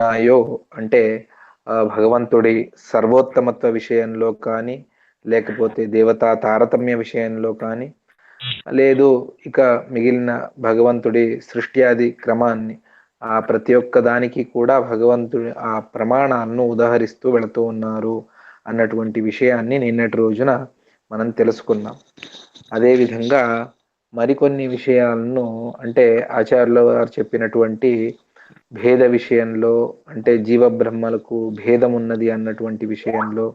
ఉన్నాయో అంటే భగవంతుడి సర్వోత్తమత్వ విషయంలో కానీ, లేకపోతే దేవతా తారతమ్య విషయంలో కానీ, లేదు ఇక మిగిలిన భగవంతుడి సృష్టి ఆది క్రమాన్ని ప్రతి ఒక్క దానికి కూడా భగవంతుడి ఆ ప్రమాణాలను ఉదాహరిస్తూ వెళుతూ ఉన్నారు అన్నటువంటి విషయాన్ని నిన్నటి రోజున మనం తెలుసుకున్నాం. అదేవిధంగా మరికొన్ని విషయాలను అంటే ఆచార్యుల వారు చెప్పినటువంటి భేద విషయంలో అంటే జీవ బ్రహ్మలకు భేదం ఉన్నది అన్నటువంటి విషయంలో,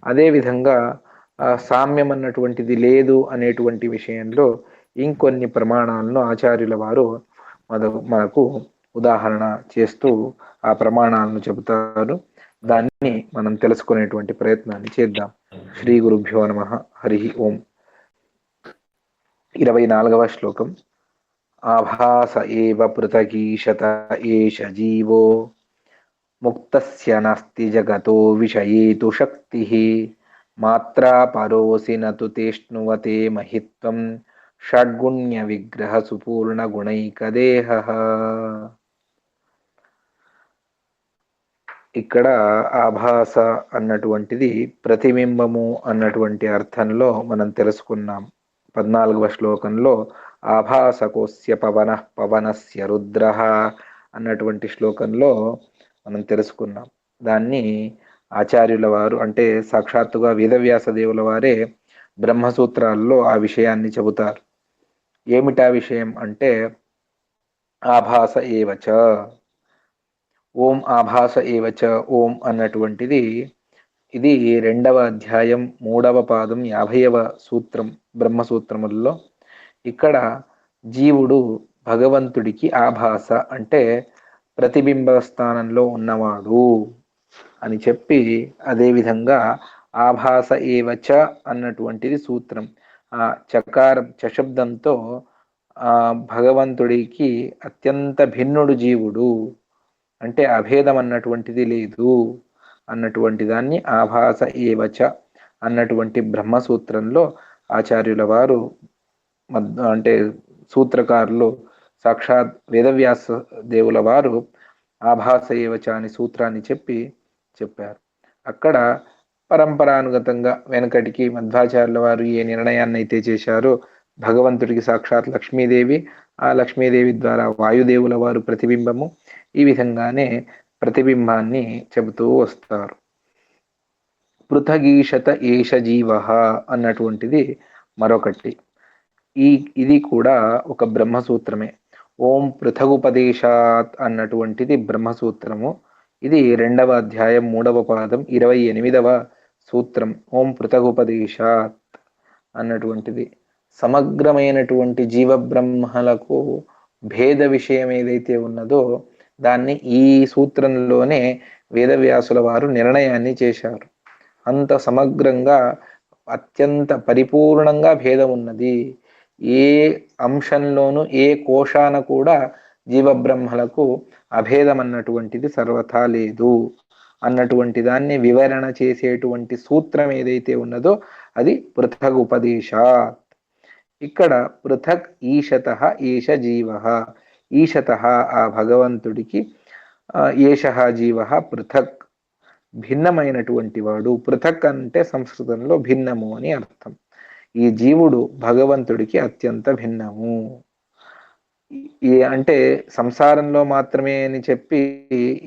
అదేవిధంగా సామ్యం అన్నటువంటిది లేదు అనేటువంటి విషయంలో ఇంకొన్ని ప్రమాణాలను ఆచార్యుల వారు మనకు ఉదాహరణ చేస్తూ ఆ ప్రమాణాలను చెబుతారు. దాన్ని మనం తెలుసుకునేటువంటి ప్రయత్నాన్ని చేద్దాం. శ్రీ గురుభ్యో నమః. హరి ఓం. 24వ శ్లోకం. ఆభాస ఏవ పృథగీశత ఏష జీవో ముక్తస్య నాస్తి జగతో విషయేతు శక్తిః మాత్రా పరోసి నతు తేష్ణువతే మహిత్వం షడ్గుణ్య విగ్రహ సుపూర్ణ గుణైకదేహః. ఇక్కడ ఆభాస అన్నటువంటిది ప్రతిబింబము అన్నటువంటి అర్థంలో మనం తెలుసుకున్నాం. 14వ శ్లోకంలో ఆభాసకోస్య పవన పవనస్య రుద్ర అన్నటువంటి శ్లోకంలో మనం తెలుసుకున్నాం. దాన్ని ఆచార్యుల వారు అంటే సాక్షాత్తుగా వేదవ్యాస దేవుల వారే బ్రహ్మసూత్రాల్లో ఆ విషయాన్ని చెబుతారు. ఏమిటా విషయం అంటే ఆభాస ఏవచ, ఓం ఆభాస ఏవచ, ఓం అన్నటువంటిది ఇది 2వ అధ్యాయం 3వ పాదం 50వ సూత్రం బ్రహ్మసూత్రములలో. ఇక్కడ జీవుడు భగవంతుడికి ఆభాస అంటే ప్రతిబింబ స్థానంలో ఉన్నవాడు అని చెప్పి, అదేవిధంగా ఆభాస ఏవచ అన్నటువంటిది సూత్రం. ఆ చకారం చశబ్దంతో భగవంతుడికి అత్యంత భిన్నుడు జీవుడు అంటే అభేదం అన్నటువంటిది లేదు అన్నటువంటి దాన్ని ఆభాస ఏవచ అన్నటువంటి బ్రహ్మసూత్రంలో ఆచార్యుల వారు అంటే సూత్రకారులు సాక్షాత్ వేదవ్యాస దేవుల వారు ఆభాస ఏవచ అని సూత్రాన్ని చెప్పారు. అక్కడ పరంపరానుగతంగా వెనకటికి మధ్వాచార్యుల వారు ఏ నిర్ణయాన్ని అయితే చేశారో భగవంతుడికి సాక్షాత్ లక్ష్మీదేవి, ఆ లక్ష్మీదేవి ద్వారా వాయుదేవుల వారు ప్రతిబింబము, ఈ విధంగానే ప్రతిబింబాన్ని చెబుతూ వస్తారు. పృథగీషత ఏష జీవ అన్నటువంటిది మరొకటి. ఇది కూడా ఒక బ్రహ్మసూత్రమే. ఓం పృథగుపదేశాత్ అన్నటువంటిది బ్రహ్మసూత్రము. ఇది 2వ అధ్యాయం 3వ పాదం 28వ సూత్రం. ఓం పృథగుపదేశాత్ అన్నటువంటిది సమగ్రమైనటువంటి జీవ బ్రహ్మలకు భేద విషయం ఏదైతే ఉన్నదో దాన్ని ఈ సూత్రంలోనే వేదవ్యాసుల వారు నిర్ణయాన్ని చేశారు. అంత సమగ్రంగా అత్యంత పరిపూర్ణంగా భేదం ఉన్నది. ఏ అంశంలోనూ ఏ కోశాన కూడా జీవబ్రహ్మలకు అభేదం అన్నటువంటిది సర్వథా లేదు అన్నటువంటి దాన్ని వివరణ చేసేటువంటి సూత్రం ఏదైతే ఉన్నదో అది పృథగ్ ఉపదేశాత్. ఇక్కడ పృథక్ ఈశత ఏష జీవ, ఈశత ఆ భగవంతుడికి, ఏష జీవ పృథక్ భిన్నమైనటువంటి వాడు. పృథక్ అంటే సంస్కృతంలో భిన్నము అని అర్థం. ఈ జీవుడు భగవంతుడికి అత్యంత భిన్నము. అంటే సంసారంలో మాత్రమే అని చెప్పి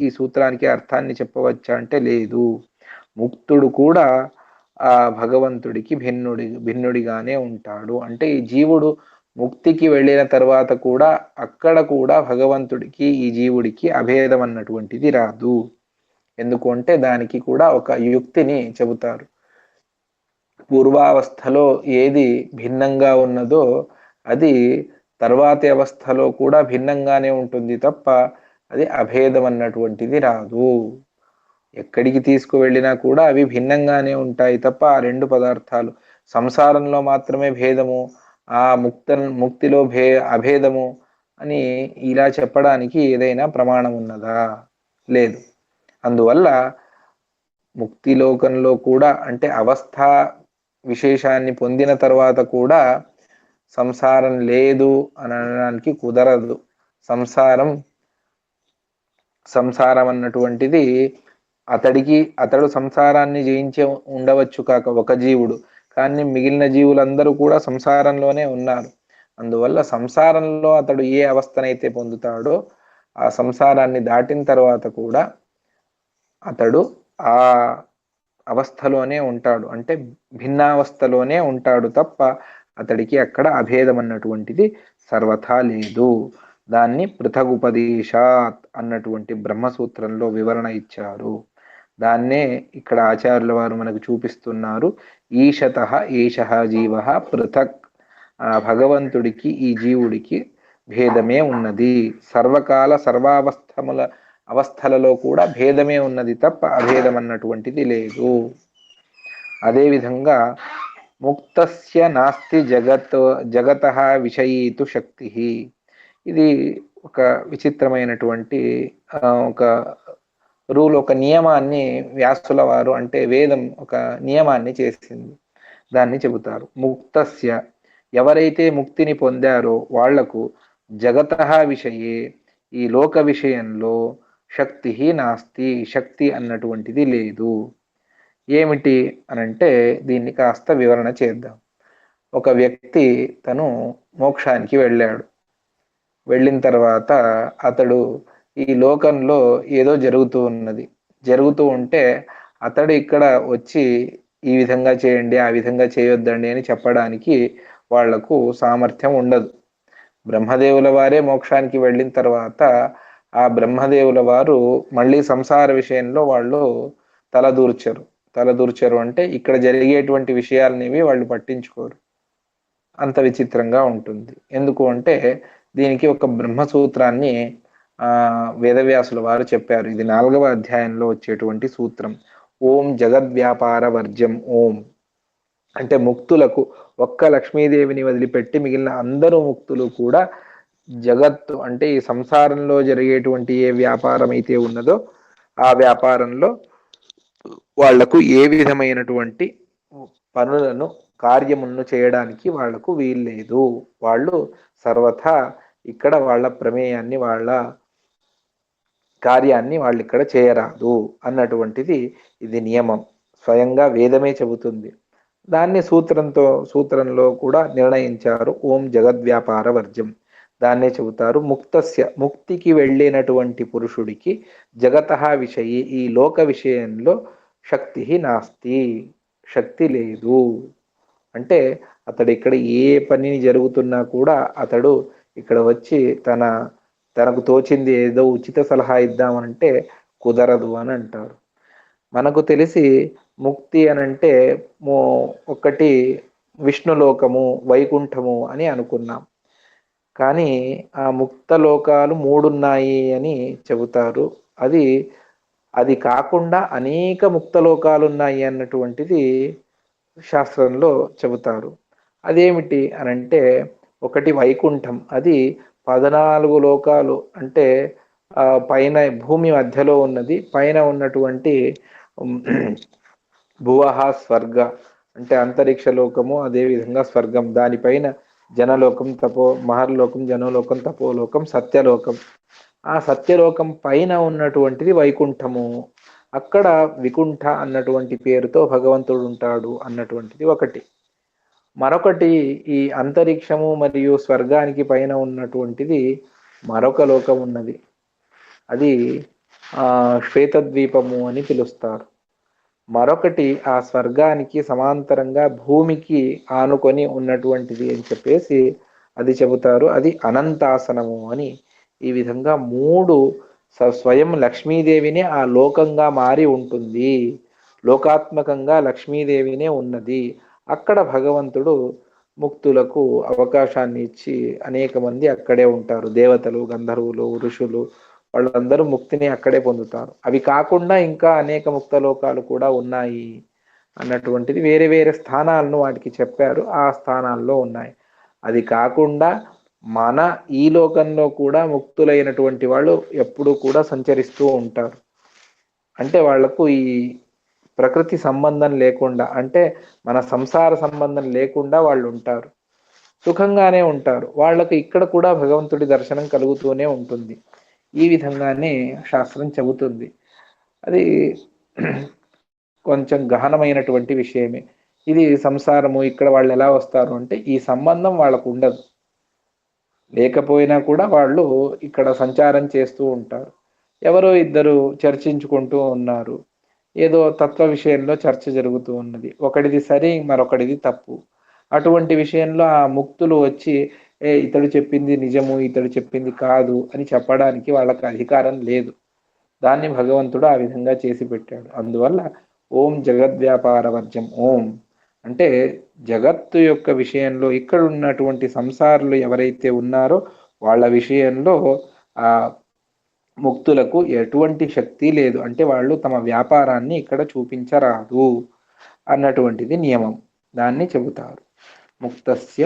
ఈ సూత్రానికి అర్థాన్ని చెప్పవచ్చా అంటే లేదు. ముక్తుడు కూడా ఆ భగవంతుడికి భిన్నుడిగానే ఉంటాడు. అంటే ఈ జీవుడు ముక్తికి వెళ్ళిన తర్వాత కూడా అక్కడ కూడా భగవంతుడికి ఈ జీవుడికి అభేదం అన్నటువంటిది రాదు. ఎందుకు అంటే దానికి కూడా ఒక యుక్తిని చెబుతారు. పూర్వావస్థలో ఏది భిన్నంగా ఉన్నదో అది తర్వాతి అవస్థలో కూడా భిన్నంగానే ఉంటుంది తప్ప అది అభేదం అన్నటువంటిది రాదు. ఎక్కడికి తీసుకువెళ్ళినా కూడా అవి భిన్నంగానే ఉంటాయి తప్ప ఆ రెండు పదార్థాలు సంసారంలో మాత్రమే భేదము, ఆ ముక్తిలో అభేదము అని ఇలా చెప్పడానికి ఏదైనా ప్రమాణం ఉన్నదా? లేదు. అందువల్ల ముక్తిలోకంలో కూడా అంటే అవస్థ విశేషాన్ని పొందిన తర్వాత కూడా సంసారం లేదు అనడానికి కుదరదు. సంసారం సంసారం అన్నటువంటిది అతడు సంసారాన్ని జయించే ఉండవచ్చు కాక ఒక జీవుడు, కానీ మిగిలిన జీవులందరూ కూడా సంసారంలోనే ఉన్నారు. అందువల్ల సంసారంలో అతడు ఏ అవస్థనైతే పొందుతాడో ఆ సంసారాన్ని దాటిన తర్వాత కూడా అతడు ఆ అవస్థలోనే ఉంటాడు, అంటే భిన్నావస్థలోనే ఉంటాడు తప్ప అతడికి అక్కడ అభేదం అన్నటువంటిది సర్వథా లేదు. దాన్ని పృథగుపదేశాత్ అన్నటువంటి బ్రహ్మసూత్రంలో వివరణ ఇచ్చారు. దాన్నే ఇక్కడ ఆచార్యుల వారు మనకు చూపిస్తున్నారు. ఈశత ఏష జీవ పృథక్. ఆ భగవంతుడికి ఈ జీవుడికి భేదమే ఉన్నది. సర్వకాల అవస్థలలో కూడా భేదమే ఉన్నది తప్ప అభేదం అన్నటువంటిది లేదు. అదేవిధంగా ముక్తస్య నాస్తి జగత విషయీతు శక్తి. ఇది ఒక విచిత్రమైనటువంటి ఒక రూల్, ఒక నియమాన్ని వ్యాసుల వారు, అంటే వేదం ఒక నియమాన్ని చేసింది. దాన్ని చెబుతారు. ముక్తస్య, ఎవరైతే ముక్తిని పొందారో వాళ్లకు జగత విషయే, ఈ లోక విషయంలో శక్తి నాస్తి, శక్తి అన్నటువంటిది లేదు. ఏమిటి అనంటే దీన్ని కాస్త వివరణ చేద్దాం. ఒక వ్యక్తి తను మోక్షానికి వెళ్ళాడు. వెళ్ళిన తర్వాత అతడు ఈ లోకంలో ఏదో జరుగుతూ ఉంటే అతడు ఇక్కడ వచ్చి ఈ విధంగా చేయండి, ఆ విధంగా చేయొద్దండి అని చెప్పడానికి వాళ్లకు సామర్థ్యం ఉండదు. బ్రహ్మదేవుల వారే మోక్షానికి వెళ్ళిన తర్వాత ఆ బ్రహ్మదేవుల వారు మళ్ళీ సంసార విషయంలో వాళ్ళు తలదూర్చరు అంటే ఇక్కడ జరిగేటువంటి విషయాలనేవి వాళ్ళు పట్టించుకోరు. అంత విచిత్రంగా ఉంటుంది. ఎందుకు అంటే దీనికి ఒక బ్రహ్మసూత్రాన్ని వేదవ్యాసుల వారు చెప్పారు. ఇది 4వ అధ్యాయంలో వచ్చేటువంటి సూత్రం. ఓం జగద్వ్యాపార వర్జ్యం ఓం అంటే ముక్తులకు, ఒక్క లక్ష్మీదేవిని వదిలిపెట్టి మిగిలిన అందరూ ముక్తులు కూడా జగత్తు అంటే ఈ సంసారంలో జరిగేటువంటి ఏ వ్యాపారం అయితే ఉన్నదో ఆ వ్యాపారంలో వాళ్లకు ఏ విధమైనటువంటి పనులను, కార్యములను చేయడానికి వాళ్లకు వీల్లేదు. వాళ్ళు సర్వథా ఇక్కడ వాళ్ళ ప్రమేయాన్ని, వాళ్ళ కార్యాన్ని వాళ్ళు ఇక్కడ చేయరాదు అన్నటువంటిది ఇది నియమం. స్వయంగా వేదమే చెబుతుంది. దాన్ని సూత్రంలో కూడా నిర్ణయించారు. ఓం జగద్వ్యాపార వర్జ్యం, దాన్నే చెబుతారు. ముక్తస్య, ముక్తికి వెళ్ళినటువంటి పురుషుడికి జగత విషయీ, ఈ లోక విషయంలో శక్తి నాస్తి, శక్తి లేదు. అంటే అతడు ఇక్కడ ఏ పని జరుగుతున్నా కూడా అతడు ఇక్కడ వచ్చి తనకు తోచింది ఏదో ఉచిత సలహా ఇద్దామనంటే కుదరదు అని అంటారు. మనకు తెలిసి ముక్తి అనంటే ఒకటి విష్ణులోకము, వైకుంఠము అని అనుకున్నాం. కానీ ఆ ముక్త లోకాలు 3 ఉన్నాయి అని చెబుతారు. అది కాకుండా అనేక ముక్త లోకాలు ఉన్నాయి అన్నటువంటిది శాస్త్రంలో చెబుతారు. అదేమిటి అనంటే ఒకటి వైకుంఠం, అది 14 లోకాలు, అంటే పైన భూమి మధ్యలో ఉన్నది. పైన ఉన్నటువంటి భువః స్వర్గ అంటే అంతరిక్ష లోకము, అదేవిధంగా స్వర్గం, దానిపైన జనలోకం, మహర్లోకం, జనలోకం, తపోలోకం, సత్యలోకం. ఆ సత్యలోకం పైన ఉన్నటువంటిది వైకుంఠము. అక్కడ వికుంఠ అన్నటువంటి పేరుతో భగవంతుడు ఉంటాడు అన్నటువంటిది ఒకటి. మరొకటి ఈ అంతరిక్షము మరియు స్వర్గానికి పైన ఉన్నటువంటిది మరొక లోకం ఉన్నది. అది శ్వేతద్వీపము అని పిలుస్తారు. మరొకటి ఆ స్వర్గానికి సమాంతరంగా భూమికి ఆనుకొని ఉన్నటువంటిది అని చెప్పేసి అది చెబుతారు. అది అనంతాసనము అని. ఈ విధంగా 3 స్వయం లక్ష్మీదేవినే ఆ లోకంగా మారి ఉంటుంది. లోకాత్మకంగా లక్ష్మీదేవినే ఉన్నది. అక్కడ భగవంతుడు ముక్తులకు అవకాశాన్ని ఇచ్చి అనేక మంది అక్కడే ఉంటారు. దేవతలు, గంధర్వులు, ఋషులు వాళ్ళందరూ ముక్తిని అక్కడే పొందుతారు. అవి కాకుండా ఇంకా అనేక ముక్త లోకాలు కూడా ఉన్నాయి అన్నటువంటిది వేరే వేరే స్థానాలను వాటికి చెప్పారు. ఆ స్థానాల్లో ఉన్నాయి. అది కాకుండా మన ఈ లోకంలో కూడా ముక్తులైనటువంటి వాళ్ళు ఎప్పుడూ కూడా సంచరిస్తూ ఉంటారు. అంటే వాళ్లకు ఈ ప్రకృతి సంబంధం లేకుండా, అంటే మన సంసార సంబంధం లేకుండా వాళ్ళు ఉంటారు, సుఖంగానే ఉంటారు. వాళ్ళకు ఇక్కడ కూడా భగవంతుడి దర్శనం కలుగుతూనే ఉంటుంది. ఈ విధంగానే శాస్త్రం చెబుతుంది. అది కొంచెం గహనమైనటువంటి విషయమే. ఇది సంసారము. ఇక్కడ వాళ్ళు ఎలా వస్తారు అంటే ఈ సంబంధం వాళ్ళకు ఉండదు. లేకపోయినా కూడా వాళ్ళు ఇక్కడ సంచారం చేస్తూ ఉంటారు. ఎవరో ఇద్దరు చర్చించుకుంటూ ఉన్నారు. ఏదో తత్వ విషయంలో చర్చ జరుగుతూ ఉన్నది. ఒకడిది సరి, మరొకడిది తప్పు. అటువంటి విషయంలో ఆ ముక్తులు వచ్చి ఇతడు చెప్పింది నిజము, ఇతడు చెప్పింది కాదు అని చెప్పడానికి వాళ్ళకి అధికారం లేదు. దాన్ని భగవంతుడు ఆ విధంగా చేసి పెట్టాడు. అందువల్ల ఓం జగద్వ్యాపారవర్జం ఓం అంటే జగత్తు యొక్క విషయంలో ఇక్కడ ఉన్నటువంటి సంసారులు ఎవరైతే ఉన్నారో వాళ్ళ విషయంలో ఆ ముక్తులకు ఎటువంటి శక్తి లేదు. అంటే వాళ్ళు తమ వ్యాపారాన్ని ఇక్కడ చూపించరాదు అన్నటువంటిది నియమం. దాన్ని చెబుతారు. ముక్తస్య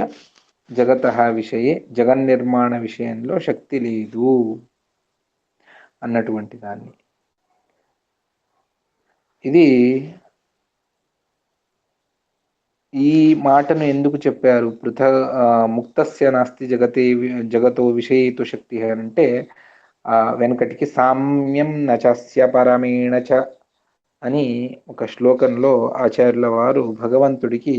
జగతః విషయే జగన్నిర్మాణ విషయంలో శక్తి లేదు అన్నటువంటి దాన్ని. ఇది ఈ మాటను ఎందుకు చెప్పారు? ముక్తస్య నాస్తి జగతో విషయేతు శక్తి అంటే వెనకటికి సామ్యం నచస్య పరమేణ చ అని ఒక శ్లోకంలో ఆచార్యుల వారు భగవంతుడికి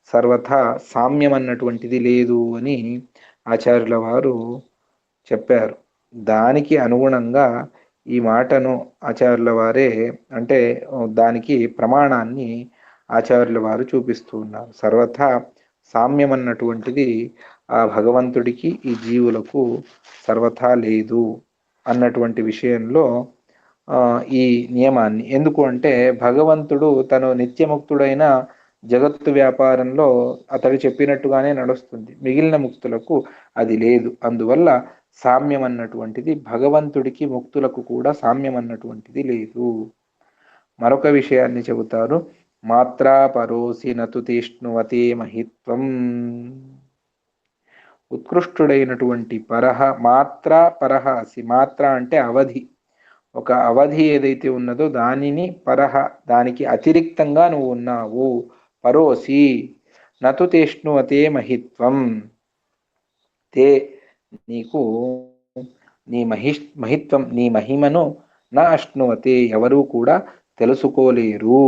సర్వథా సామ్యం అన్నటువంటిది లేదు అని ఆచార్యుల వారు చెప్పారు. దానికి అనుగుణంగా ఈ మాటను ఆచార్యుల వారే అంటే దానికి ప్రమాణాన్ని ఆచార్యుల వారు చూపిస్తూ ఉన్నారు. సర్వథా సామ్యం అన్నటువంటిది ఆ భగవంతుడికి ఈ జీవులకు సర్వథా లేదు అన్నటువంటి విషయంలో ఈ నియమాన్ని ఎందుకు అంటే భగవంతుడు తను నిత్యముక్తుడైన జగత్తు వ్యాపారంలో అతడు చెప్పినట్టుగానే నడుస్తుంది. మిగిలిన ముక్తులకు అది లేదు. అందువల్ల సామ్యం అన్నటువంటిది భగవంతుడికి ముక్తులకు కూడా సామ్యం అన్నటువంటిది లేదు. మరొక విషయాన్ని చెబుతారు. మాత్రా పరోసి నతు తీష్ణువతే మహిత్వం. ఉత్కృష్టుడైనటువంటి పరహ మాత్ర పరహ అసి. మాత్ర అంటే అవధి. ఒక అవధి ఏదైతే ఉన్నదో దానిని పరహ దానికి అతిరిక్తంగా నువ్వు ఉన్నావు. పరోసి నతు తీష్ణువతే మహిత్వం. తే నీకు నీ మహిత్వం నీ మహిమను నా అశ్నువతే ఎవరూ కూడా తెలుసుకోలేరు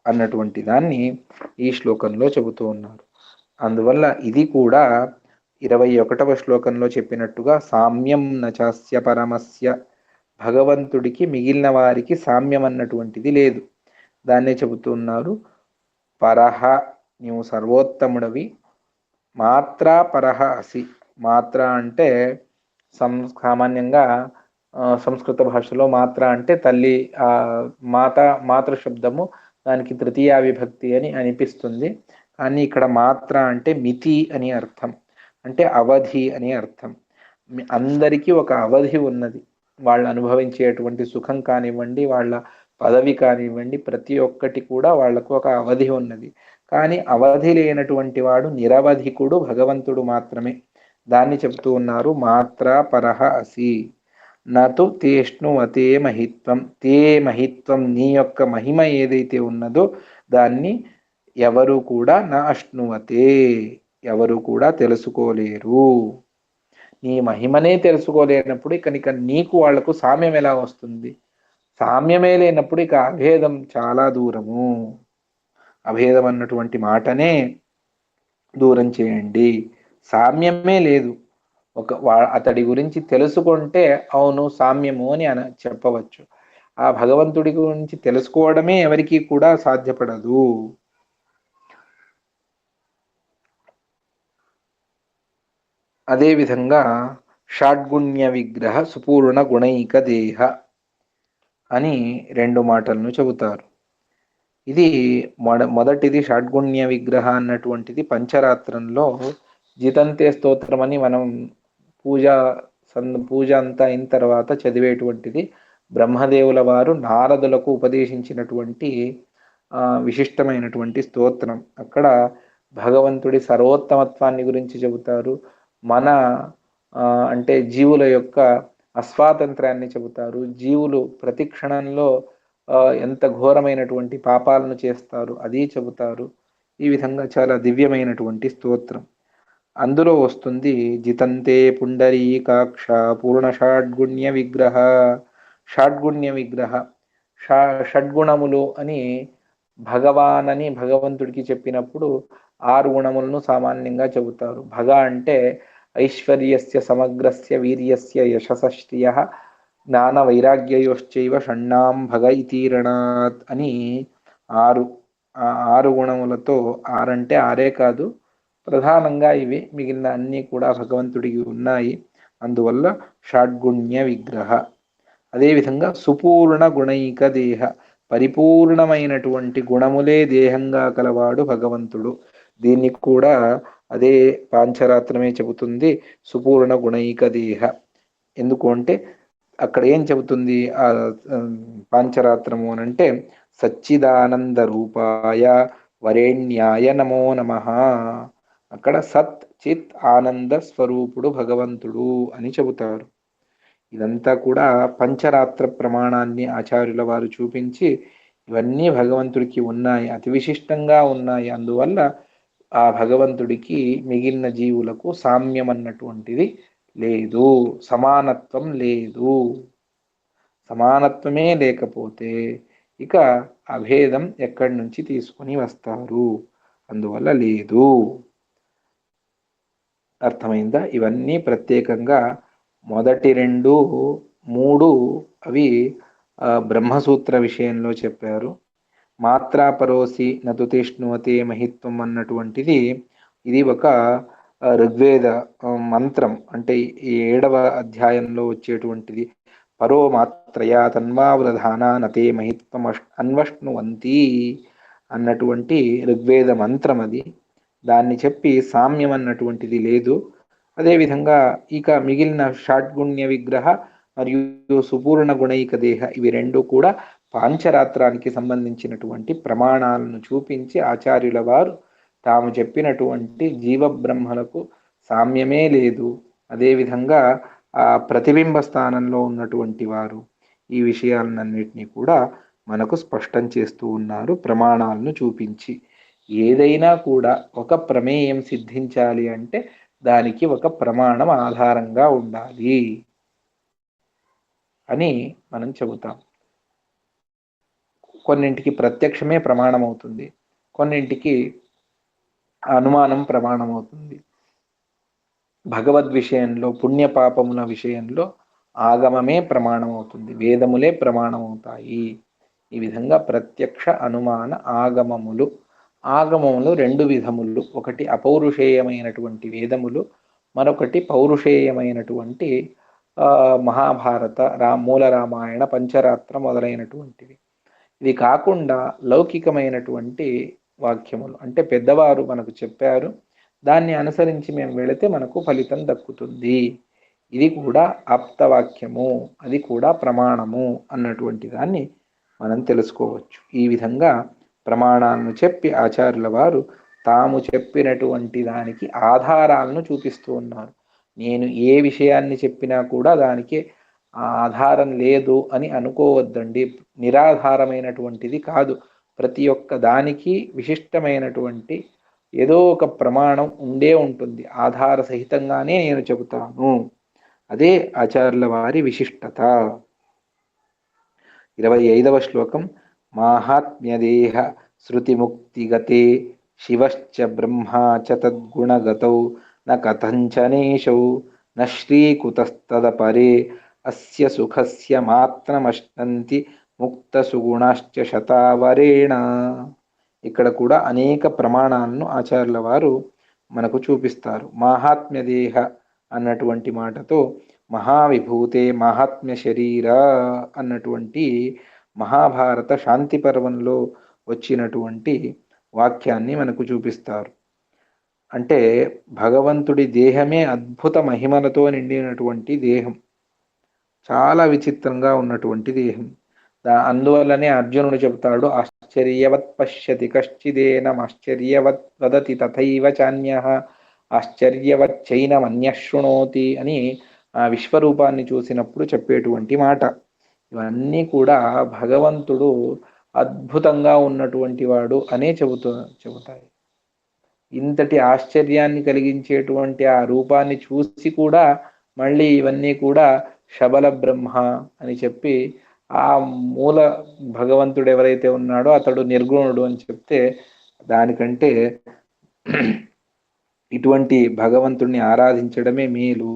అన్నటువంటి దాన్ని ఈ శ్లోకంలో చెబుతూ ఉన్నారు. అందువల్ల ఇది కూడా 21వ శ్లోకంలో చెప్పినట్టుగా సామ్యం నచాస్య పరమస్య భగవంతుడికి మిగిలిన వారికి సామ్యం అన్నటువంటిది లేదు. దాన్నే చెబుతున్నారు. పరహ నీవు సర్వోత్తముడవి. మాత్రా పరహ అసి. మాత్ర అంటే సామాన్యంగా సంస్కృత భాషలో మాత్ర అంటే తల్లి. మాతృ శబ్దము దానికి తృతీయ విభక్తి అని అనిపిస్తుంది. కానీ ఇక్కడ మాత్ర అంటే మితి అని అర్థం. అంటే అవధి అని అర్థం. అందరికీ ఒక అవధి ఉన్నది. వాళ్ళు అనుభవించేటువంటి సుఖం కానివ్వండి, వాళ్ళ పదవి కానివ్వండి, ప్రతి ఒక్కటి కూడా వాళ్లకు ఒక అవధి ఉన్నది. కానీ అవధి లేనటువంటి వాడు నిరవధికుడు భగవంతుడు మాత్రమే. దాన్ని చెప్తూ ఉన్నారు. మాత్ర పరహ అసి నతు తేష్ణువతే మహిత్వం. తే మహిత్వం నీ యొక్క మహిమ ఏదైతే ఉన్నదో దాన్ని ఎవరు కూడా నా అశ్నువతే ఎవరు కూడా తెలుసుకోలేరు. నీ మహిమనే తెలుసుకోలేనప్పుడు ఇక నీకు వాళ్లకు సామ్యం ఎలా వస్తుంది? సామ్యమే లేనప్పుడు ఇక అభేదం చాలా దూరము. అభేదం అన్నటువంటి మాటనే దూరం చేయండి. సామ్యమే లేదు. అతడి గురించి తెలుసుకుంటే అవును సామ్యము అని చెప్పవచ్చు. ఆ భగవంతుడి గురించి తెలుసుకోవడమే ఎవరికి కూడా సాధ్యపడదు. అదేవిధంగా షాడ్గుణ్య విగ్రహ సుపూర్ణ గుణైక దేహ అని 2 మాటలను చెబుతారు. ఇది మొదటిది షాడ్గుణ్య విగ్రహ అన్నటువంటిది పంచరాత్రంలో జితంతే స్తోత్రం అని మనం పూజ అంతా అయిన తర్వాత చదివేటువంటిది. బ్రహ్మదేవుల వారు నారదులకు ఉపదేశించినటువంటి విశిష్టమైనటువంటి స్తోత్రం. అక్కడ భగవంతుడి సర్వోత్తమత్వాన్ని గురించి చెబుతారు. మన అంటే జీవుల యొక్క అస్వాతంత్రాన్ని చెబుతారు. జీవులు ప్రతి క్షణంలో ఎంత ఘోరమైనటువంటి పాపాలను చేస్తారు అది చెబుతారు. ఈ విధంగా చాలా దివ్యమైనటువంటి స్తోత్రం. అందులో వస్తుంది జితంతే పుండరీకాక్ష పూర్ణ షాడ్గుణ్య విగ్రహ. షాడ్గుణ్య విగ్రహ, షడ్గుణములు అని భగవాన్ అని భగవంతుడికి చెప్పినప్పుడు 6 గుణములను సామాన్యంగా చెబుతారు. భగ అంటే ఐశ్వర్యస్య సమగ్రస్య వీర్యస్య యశసశ్రియ జ్ఞాన వైరాగ్యయోశ్చైవ షణ్ణాం భగ ఇతీరణాత్ అని 6 6 గుణములతో, 6 అంటే 6 కాదు, ప్రధానంగా ఇవి, మిగిలిన అన్నీ కూడా భగవంతుడికి ఉన్నాయి. అందువల్ల షాడ్గుణ్య విగ్రహ. అదేవిధంగా సుపూర్ణ గుణైక దేహ, పరిపూర్ణమైనటువంటి గుణములే దేహంగా కలవాడు భగవంతుడు. దీన్ని కూడా అదే పాంచరాత్రమే చెబుతుంది, సుపూర్ణ గుణైక దేహ. ఎందుకు అంటే అక్కడ ఏం చెబుతుంది ఆ పాంచరాత్రము అని అంటే, సచ్చిదానంద రూపాయ వరేణ్యాయ నమో నమః. అక్కడ సత్ చిత్ ఆనంద స్వరూపుడు భగవంతుడు అని చెబుతారు. ఇదంతా కూడా పంచరాత్ర ప్రమాణాన్ని ఆచార్యుల వారు చూపించి, ఇవన్నీ భగవంతుడికి ఉన్నాయి, అతి విశిష్టంగా ఉన్నాయి. అందువల్ల ఆ భగవంతుడికి మిగిలిన జీవులకు సామ్యం అన్నటువంటిది లేదు, సమానత్వం లేదు. సమానత్వమే లేకపోతే ఇక అభేదం ఎక్కడి నుంచి తీసుకొని వస్తారు? అందువల్ల లేదు. అర్థమైందా? ఇవన్నీ ప్రత్యేకంగా మొదటి 2, 3 అవి బ్రహ్మసూత్ర విషయంలో చెప్పారు. మాత్రాపరోసి నతుతిష్ణువతే మహిత్వం అన్నటువంటిది ఇది ఒక ఋగ్వేద మంత్రం, అంటే ఈ 7వ అధ్యాయంలో వచ్చేటువంటిది. పరో మాత్రయా తన్వావధానా నతే మహిత్వం అన్వష్ణువంతి అన్నటువంటి ఋగ్వేద మంత్రం అది. దాన్ని చెప్పి సామ్యం అన్నటువంటిది లేదు. అదేవిధంగా ఇక మిగిలిన షాడ్గుణ్య విగ్రహ మరియు సుపూర్ణ గుణైక దేహ, ఇవి 2 కూడా పాంచరాత్రానికి సంబంధించినటువంటి ప్రమాణాలను చూపించి ఆచార్యుల వారు తాము చెప్పినటువంటి జీవబ్రహ్మలకు సామ్యమే లేదు. అదేవిధంగా ఆ ప్రతిబింబ స్థానంలో ఉన్నటువంటి వారు ఈ విషయాలన్నింటినీ కూడా మనకు స్పష్టం చేస్తూ ఉన్నారు ప్రమాణాలను చూపించి. ఏదైనా కూడా ఒక ప్రమేయం సిద్ధించాలి అంటే దానికి ఒక ప్రమాణం ఆధారంగా ఉండాలి అని మనం చెబుతాం. కొన్నింటికి ప్రత్యక్షమే ప్రమాణం అవుతుంది, కొన్నింటికి అనుమానం ప్రమాణం అవుతుంది. భగవద్ విషయంలో, పుణ్యపాపముల విషయంలో ఆగమమే ప్రమాణం అవుతుంది, వేదములే ప్రమాణం అవుతాయి. ఈ విధంగా ప్రత్యక్ష అనుమాన ఆగమములు. ఆగమములు 2 విధములు, ఒకటి అపౌరుషేయమైనటువంటి వేదములు, మరొకటి పౌరుషేయమైనటువంటి మహాభారత, మూల రామాయణ, పంచరాత్ర మొదలైనటువంటివి. ఇది కాకుండా లౌకికమైనటువంటి వాక్యములు, అంటే పెద్దవారు మనకు చెప్పారు, దాన్ని అనుసరించి మేము వెళితే మనకు ఫలితం దక్కుతుంది, ఇది కూడా ఆప్తవాక్యము, అది కూడా ప్రమాణము అన్నటువంటి దాన్ని మనం తెలుసుకోవచ్చు. ఈ విధంగా ప్రమాణాలను చెప్పి ఆచార్యుల వారు తాము చెప్పినటువంటి దానికి ఆధారాలను చూపిస్తూ ఉన్నారు. నేను ఏ విషయాన్ని చెప్పినా కూడా దానికి ఆధారం లేదు అని అనుకోవద్దండి, నిరాధారమైనటువంటిది కాదు. ప్రతి ఒక్క దానికి విశిష్టమైనటువంటి ఏదో ఒక ప్రమాణం ఉండే ఉంటుంది, ఆధార సహితంగానే నేను చెబుతాను. అదే ఆచార్యుల వారి విశిష్టత. 25వ శ్లోకం. మాహాత్మ్యదేహ శృతిముక్తిగతే శివశ్చ బ్రహ్మా చ తద్గుణగతౌ న కథంచనేశౌ న శ్రీకుతస్తదపరే అస్య సుఖస్య మాత్రమశ్నంతి ముక్త సుగుణాశ్చ శతావరేణ. ఇక్కడ కూడా అనేక ప్రమాణాలను ఆచార్యుల వారు మనకు చూపిస్తారు. మాహాత్మ్యదేహ అన్నటువంటి మాటతో మహావిభూతే మహాత్మ్య శరీర అన్నటువంటి మహాభారత శాంతి పర్వంలో వచ్చినటువంటి వాక్యాన్ని మనకు చూపిస్తారు. అంటే భగవంతుడి దేహమే అద్భుత మహిమలతో నిండినటువంటి దేహం, చాలా విచిత్రంగా ఉన్నటువంటి దేహం. అందువల్లనే అర్జునుడు చెబుతాడు, ఆశ్చర్యవత్ పశ్యతి కశ్చిదేనం ఆశ్చర్యవత్ వదతి తథైవ చాన్యః ఆశ్చర్యవచ్చైనమన్యః శృణోతి అని ఆ విశ్వరూపాన్ని చూసినప్పుడు చెప్పేటువంటి మాట. ఇవన్నీ కూడా భగవంతుడు అద్భుతంగా ఉన్నటువంటి వాడు అనే చెబుతాయి. ఇంతటి ఆశ్చర్యాన్ని కలిగించేటువంటి ఆ రూపాన్ని చూసి కూడా మళ్ళీ ఇవన్నీ కూడా శబల బ్రహ్మ అని చెప్పి ఆ మూల భగవంతుడు ఎవరైతే ఉన్నాడో అతడు నిర్గుణుడు అని చెప్తే దానికంటే ఇటువంటి భగవంతుణ్ణి ఆరాధించడమే మేలు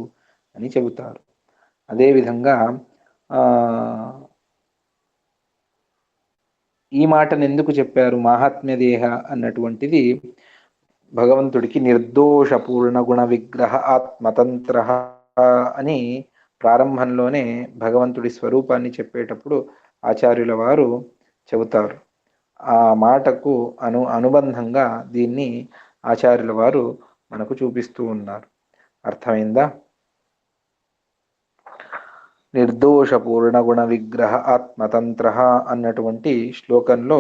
అని చెబుతారు. అదేవిధంగా ఈ మాటను ఎందుకు చెప్పారు మాహాత్మ్య దేహ అన్నటువంటిది భగవంతుడికి నిర్దోష పూర్ణ గుణ విగ్రహ ఆత్మతంత్ర అని ప్రారంభంలోనే భగవంతుడి స్వరూపాన్ని చెప్పేటప్పుడు ఆచార్యుల వారు చెబుతారు. ఆ మాటకు అనుబంధంగా దీన్ని ఆచార్యుల వారు మనకు చూపిస్తూ ఉన్నారు. అర్థమైందా? నిర్దోష పూర్ణ గుణ విగ్రహ ఆత్మతంత్ర అన్నటువంటి శ్లోకంలో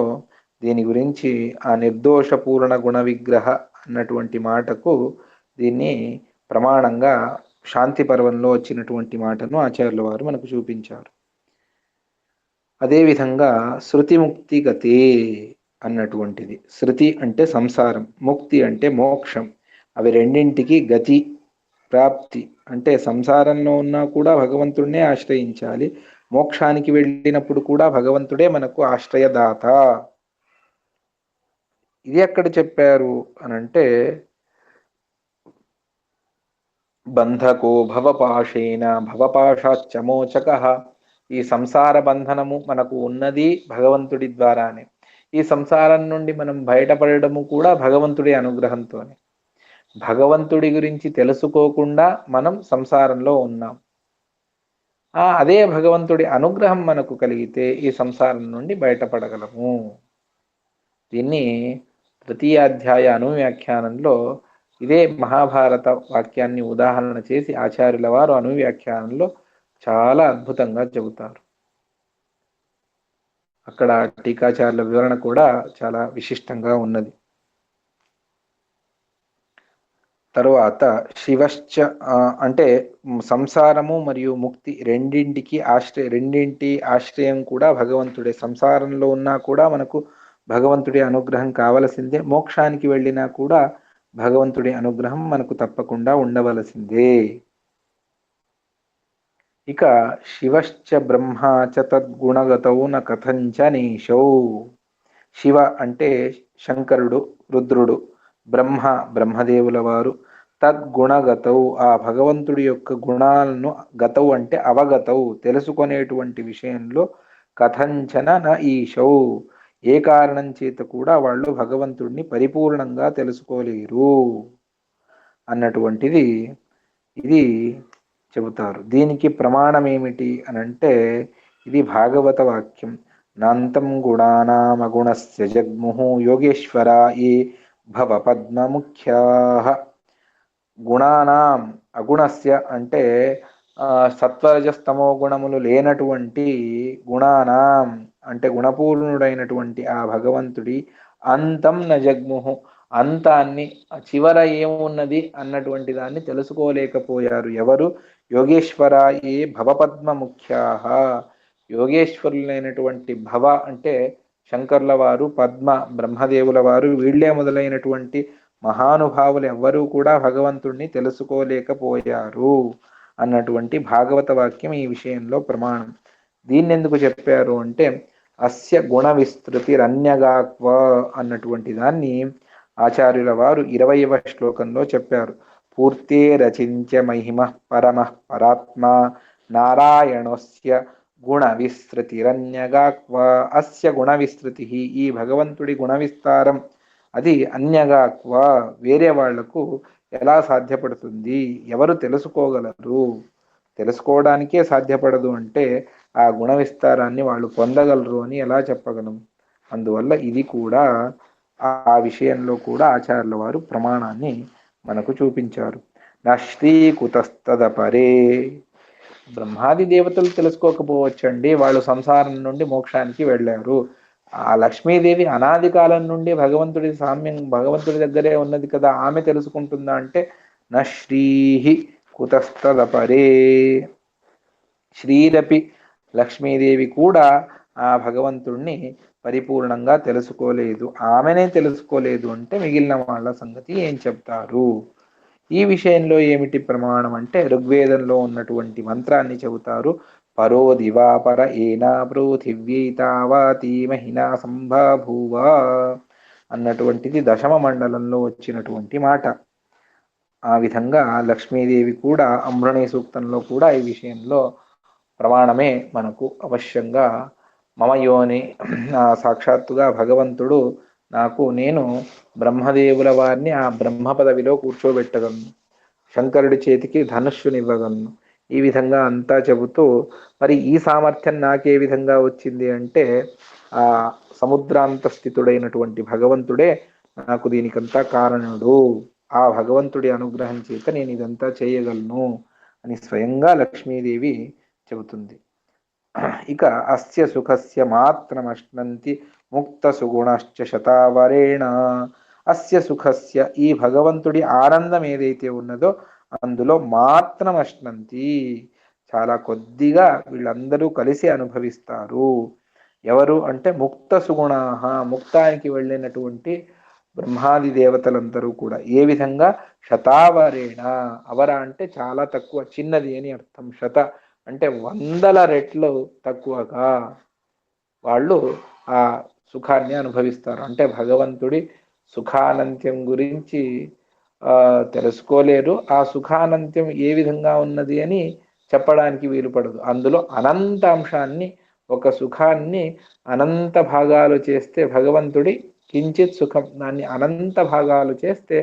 దీని గురించి ఆ నిర్దోష పూర్ణ గుణ విగ్రహ అన్నటువంటి మాటకు దీన్ని ప్రమాణంగా శాంతి పర్వంలో వచ్చినటువంటి మాటను ఆచార్యుల వారు మనకు చూపించారు. అదేవిధంగా శృతి ముక్తి గతే అన్నటువంటిది, శృతి అంటే సంసారం, ముక్తి అంటే మోక్షం, అవి రెండింటికి గతి ప్రాప్తి అంటే సంసారంలో ఉన్నా కూడా భగవంతుడినే ఆశ్రయించాలి, మోక్షానికి వెళ్ళినప్పుడు కూడా భగవంతుడే మనకు ఆశ్రయదాత. ఇది ఎక్కడ చెప్పారు అనంటే బంధకో భవపాశేన భవపాశాచ్చమోచక, ఈ సంసార బంధనము మనకు ఉన్నది భగవంతుడి ద్వారానే, ఈ సంసారం నుండి మనం బయటపడము కూడా భగవంతుడి అనుగ్రహంతోనే. భగవంతుడి గురించి తెలుసుకోకుండా మనం సంసారంలో ఉన్నాం. అదే భగవంతుడి అనుగ్రహం మనకు కలిగితే ఈ సంసారం నుండి బయటపడగలము. దీన్ని తృతీయాధ్యాయ అనువ్యాఖ్యానంలో ఇదే మహాభారత వాక్యాన్ని ఉదాహరణ చేసి ఆచార్యుల వారు అనువ్యాఖ్యానంలో చాలా అద్భుతంగా చెబుతారు. అక్కడ టీకాచార్యుల వివరణ కూడా చాలా విశిష్టంగా ఉన్నది. తరువాత శివశ్చ అంటే సంసారము మరియు ముక్తి రెండింటి ఆశ్రయం కూడా భగవంతుడే. సంసారంలో ఉన్నా కూడా మనకు భగవంతుడి అనుగ్రహం కావలసిందే, మోక్షానికి వెళ్ళినా కూడా భగవంతుడి అనుగ్రహం మనకు తప్పకుండా ఉండవలసిందే. ఇక శివశ్చ బ్రహ్మా చ తద్గుణగతౌ న కథంచ నీశౌ. శివ అంటే శంకరుడు, రుద్రుడు, బ్రహ్మ బ్రహ్మదేవుల వారు, తద్గుణగతౌ ఆ భగవంతుడి యొక్క గుణాలను, గతౌ అంటే అవగతౌ తెలుసుకునేటువంటి విషయంలో, కథంచన న ఈశౌ ఏ కారణం చేత కూడా వాళ్ళు భగవంతుడిని పరిపూర్ణంగా తెలుసుకోలేరు అన్నటువంటిది ఇది చెబుతారు. దీనికి ప్రమాణం ఏమిటి అనంటే ఇది భాగవత వాక్యం. నాంతం గుణానామగుణస్య జగ్ముః యోగేశ్వరా ఏ భవ పద్మముఖ్యాః. గుణానాం అగుణస్య అంటే సత్వరజస్తమో గుణములు లేనటువంటి, గుణానాం అంటే గుణపూర్ణుడైనటువంటి ఆ భగవంతుడి అంతం న జగ్ముః అంతాన్ని, చివర ఏమున్నది అన్నటువంటి దాన్ని తెలుసుకోలేకపోయారు. ఎవరు? యోగేశ్వరాయే భవపద్మ ముఖ్యాః. యోగేశ్వరులైనటువంటి భవ అంటే శంకర్ల వారు, పద్మ బ్రహ్మదేవుల వారు, వీళ్లే మొదలైనటువంటి మహానుభావులు ఎవ్వరూ కూడా భగవంతుణ్ణి తెలుసుకోలేకపోయారు అన్నటువంటి భాగవత వాక్యం ఈ విషయంలో ప్రమాణం. దీన్ని ఎందుకు చెప్పారు అంటే అస్య గుణ విస్తృతి రన్యగాక్వ అన్నటువంటి దాన్ని ఆచార్యుల వారు 20వ శ్లోకంలో చెప్పారు. పూర్తే రచింత్య మహిమ పరమ పరాత్మ నారాయణస్య గుణ విస్తృతిరన్యగాక్వ. అస్య గుణ విస్తృతి ఈ భగవంతుడి గుణ విస్తారం అది అన్యగాక్వ వేరే వాళ్లకు ఎలా సాధ్యపడుతుంది? ఎవరు తెలుసుకోగలరు? తెలుసుకోవడానికే సాధ్యపడదు అంటే ఆ గుణ విస్తారాన్ని వాళ్ళు పొందగలరు అని ఎలా చెప్పగలం? అందువల్ల ఇది కూడా ఆ విషయంలో కూడా ఆచార్యుల వారు ప్రమాణాన్ని మనకు చూపించారు. నశ్రీకుతస్తదపరే. బ్రహ్మాది దేవతలు తెలుసుకోకపోవచ్చండి, వాళ్ళు సంసారం నుండి మోక్షానికి వెళ్ళారు. ఆ లక్ష్మీదేవి అనాది కాలం నుండి భగవంతుడి సామ్యం భగవంతుడి దగ్గరే ఉన్నది కదా, ఆమె తెలుసుకుంటుందా అంటే నశ్రీహి కుతస్తదపరే. శ్రీరపి లక్ష్మీదేవి కూడా ఆ భగవంతుణ్ణి పరిపూర్ణంగా తెలుసుకోలేదు, ఆమెనే తెలుసుకోలేదు అంటే మిగిలిన వాళ్ళ సంగతి ఏం చెప్తారు? ఈ విషయంలో ఏమిటి ప్రమాణం అంటే ఋగ్వేదంలో ఉన్నటువంటి మంత్రాన్ని చెబుతారు. పరో దివాపర ఏనా పృథివ్యైతావాతి మహినా సంభాభూవ అన్నటువంటిది దశమ మండలంలో వచ్చినటువంటి మాట. ఆ విధంగా లక్ష్మీదేవి కూడా అంబృణీ సూక్తంలో కూడా ఈ విషయంలో ప్రమాణమే మనకు అవశ్యంగా మమయోని సాక్షాత్తుగా భగవంతుడు నేను బ్రహ్మదేవుల వారిని ఆ బ్రహ్మ పదవిలో కూర్చోబెట్టగలను, శంకరుడి చేతికి ధనుష్యునివ్వగలను, ఈ విధంగా అంతా చెబుతూ మరి ఈ సామర్థ్యం నాకే విధంగా వచ్చింది అంటే ఆ సముద్రాంత స్థితుడైనటువంటి భగవంతుడే నాకు దీనికంతా కారణుడు, ఆ భగవంతుడి అనుగ్రహం చేత నేను ఇదంతా చేయగలను అని స్వయంగా లక్ష్మీదేవి చెబుతుంది. ఇక అస్య సుఖస్య మాత్రమశ్నంతి ముక్త సుగుణశ్చ శతావరేణ. అస్య సుఖస్య ఈ భగవంతుడి ఆనందం ఏదైతే ఉన్నదో అందులో మాత్రం అశ్నంతి చాలా కొద్దిగా వీళ్ళందరూ కలిసి అనుభవిస్తారు. ఎవరు అంటే ముక్త సుగుణాహ, ముక్తానికి వెళ్ళినటువంటి బ్రహ్మాది దేవతలందరూ కూడా. ఏ విధంగా? శతావరేణ, అవర అంటే చాలా తక్కువ, చిన్నది అని అర్థం. శత అంటే 100 రెట్లు తక్కువగా వాళ్ళు ఆ సుఖాన్ని అనుభవిస్తారు. అంటే భగవంతుడి సుఖానంత్యం గురించి తెలుసుకోలేరు, ఆ సుఖానంత్యం ఏ విధంగా ఉన్నది అని చెప్పడానికి వీలు పడదు. అందులో అనంత అంశాన్ని, ఒక సుఖాన్ని అనంత భాగాలు చేస్తే భగవంతుడి కించిత్ సుఖం, దాన్ని అనంత భాగాలు చేస్తే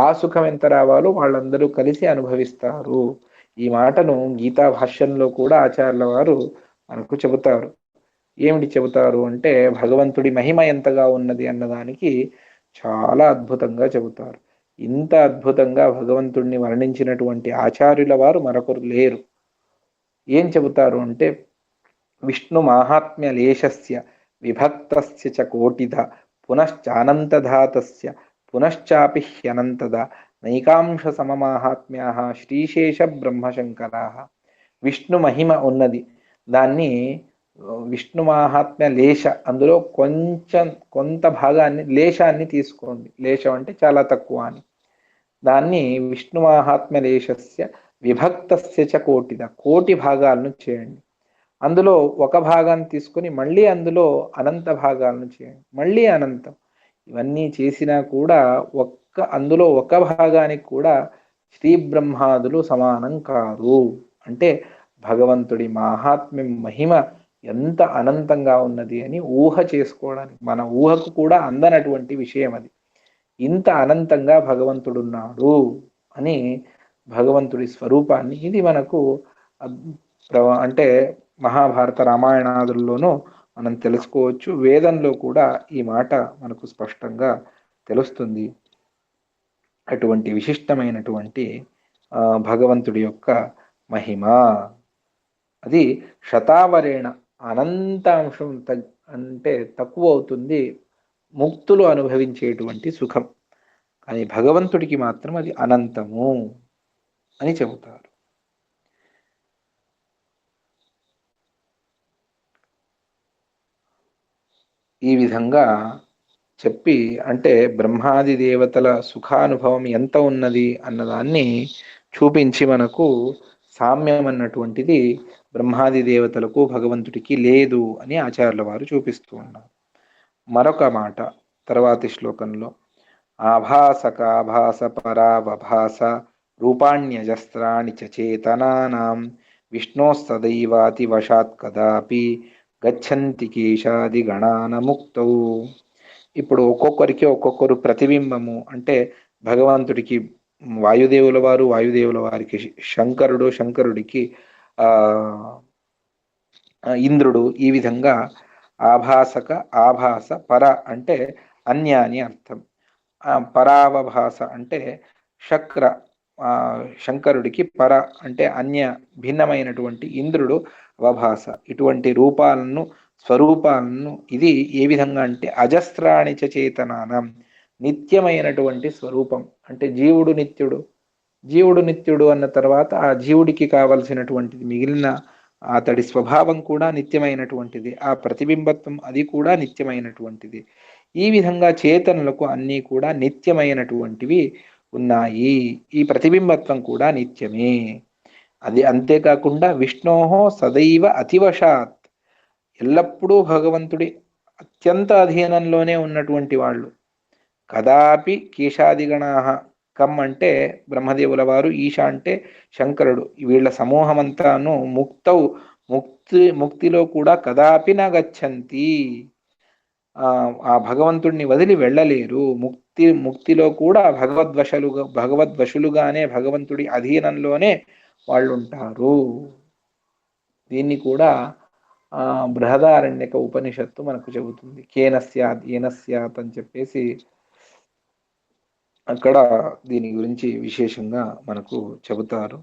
ఆ సుఖం ఎంత రావాలో వాళ్ళందరూ కలిసి అనుభవిస్తారు. ఈ మాటను గీతా భాష్యంలో కూడా ఆచార్యుల వారు మనకు చెబుతారు. ఏమిటి చెబుతారు అంటే భగవంతుడి మహిమ ఎంతగా ఉన్నది అన్నదానికి చాలా అద్భుతంగా చెబుతారు. ఇంత అద్భుతంగా భగవంతుడిని వర్ణించినటువంటి ఆచార్యుల వారు మరొకరు లేరు. ఏం చెబుతారు అంటే విష్ణు మాహాత్మ్య లేశస్య విభక్తస్య చ కోటిధ పునశ్చానంతధాతస్య పునశ్చాపి హ్యనంతద నైకాంశ సమమాహాత్మ్యాః శ్రీశేష బ్రహ్మశంకరాః. విష్ణు మహిమ ఉన్నది, దాన్ని విష్ణు మాహాత్మ్య లేశ, అందులో కొంత భాగాన్ని, లేశాన్ని తీసుకోండి. లేశం అంటే చాలా తక్కువ అని. దాన్ని విష్ణు మాహాత్మ్య లేశస్య విభక్తస్య చ కోటిద, కోటి భాగాలను చేయండి. అందులో ఒక భాగాన్ని తీసుకొని మళ్ళీ అందులో అనంత భాగాలను చేయండి, మళ్ళీ అనంతం. ఇవన్నీ చేసినా కూడా అందులో ఒక భాగానికి కూడా శ్రీ బ్రహ్మాదులు సమానం కాదు. అంటే భగవంతుడి మాహాత్మ్యం, మహిమ ఎంత అనంతంగా ఉన్నది అని ఊహ చేసుకోవడానికి, మన ఊహకు కూడా అందనటువంటి విషయం అది. ఇంత అనంతంగా భగవంతుడున్నాడు అని భగవంతుడి స్వరూపాన్ని ఇది మనకు అంటే మహాభారత రామాయణాదుల్లోనూ మనం తెలుసుకోవచ్చు. వేదంలో కూడా ఈ మాట మనకు స్పష్టంగా తెలుస్తుంది. అటువంటి విశిష్టమైనటువంటి భగవంతుడి యొక్క మహిమ అది శతావరేణ, అనంతాంశం అంటే తక్కువ అవుతుంది ముక్తులు అనుభవించేటువంటి సుఖం, కానీ భగవంతుడికి మాత్రం అది అనంతము అని చెబుతారు. ఈ విధంగా చెప్పి అంటే బ్రహ్మాది దేవతల సుఖానుభవం ఎంత ఉన్నది అన్నదాన్ని చూపించి మనకు సామ్యం అన్నటువంటిది బ్రహ్మాది దేవతలకు భగవంతుడికి లేదు అని ఆచార్యుల వారు చూపిస్తూ ఉన్నారు. మరొక మాట తర్వాతి శ్లోకంలో ఆభాసకాభాస పరావభాస రూపాణ్యజస్త్రాణి చేతనానాం విష్ణోస్తదైవాతి వశాత్ కదాపి గచ్చంతి కేశాది గణాన ముక్తౌ. ఇప్పుడు ఒక్కొక్కరికి ఒక్కొక్కరు ప్రతిబింబము, అంటే భగవంతుడికి వాయుదేవుల వారు, వాయుదేవుల వారికి శంకరుడు, శంకరుడికి ఇంద్రుడు. ఈ విధంగా ఆభాసక, ఆభాస, పర అంటే అన్య అని అర్థం. పరావభాస అంటే శక్ర, శంకరుడికి పర అంటే అన్య భిన్నమైనటువంటి ఇంద్రుడు అవభాస. ఇటువంటి రూపాలను, స్వరూపాలను ఇది ఏ విధంగా అంటే అజస్త్రాణి చేతనానం, నిత్యమైనటువంటి స్వరూపం. అంటే జీవుడు నిత్యుడు, జీవుడు నిత్యుడు అన్న తర్వాత ఆ జీవుడికి కావలసినటువంటిది మిగిలిన అతడి స్వభావం కూడా నిత్యమైనటువంటిది, ఆ ప్రతిబింబత్వం అది కూడా నిత్యమైనటువంటిది. ఈ విధంగా చేతనులకు అన్నీ కూడా నిత్యమైనటువంటివి ఉన్నాయి. ఈ ప్రతిబింబత్వం కూడా నిత్యమే. అది అంతేకాకుండా విష్ణోహో సదైవ అతివశాత్, ఎల్లప్పుడూ భగవంతుడి అత్యంత అధీనంలోనే ఉన్నటువంటి వాళ్ళు. కదాపి కేశాదిగణాః, కమ్ అంటే బ్రహ్మదేవుల వారు, ఈశ అంటే శంకరుడు, వీళ్ళ సమూహమంతాను ముక్తిలో కూడా కదాపి న గచ్చంతి, ఆ భగవంతుడిని వదిలి వెళ్ళలేరు. ముక్తిలో కూడా భగవద్వశులుగానే భగవంతుడి అధీనంలోనే వాళ్ళు ఉంటారు. దీన్ని కూడా బృహదారణ్యక ఉపనిషత్తు మనకు చెబుతుంది. కేన స్యాత్ ఏన స్యాత్ అని చెప్పేసి అక్కడ దీని గురించి విశేషంగా మనకు చెబుతారు.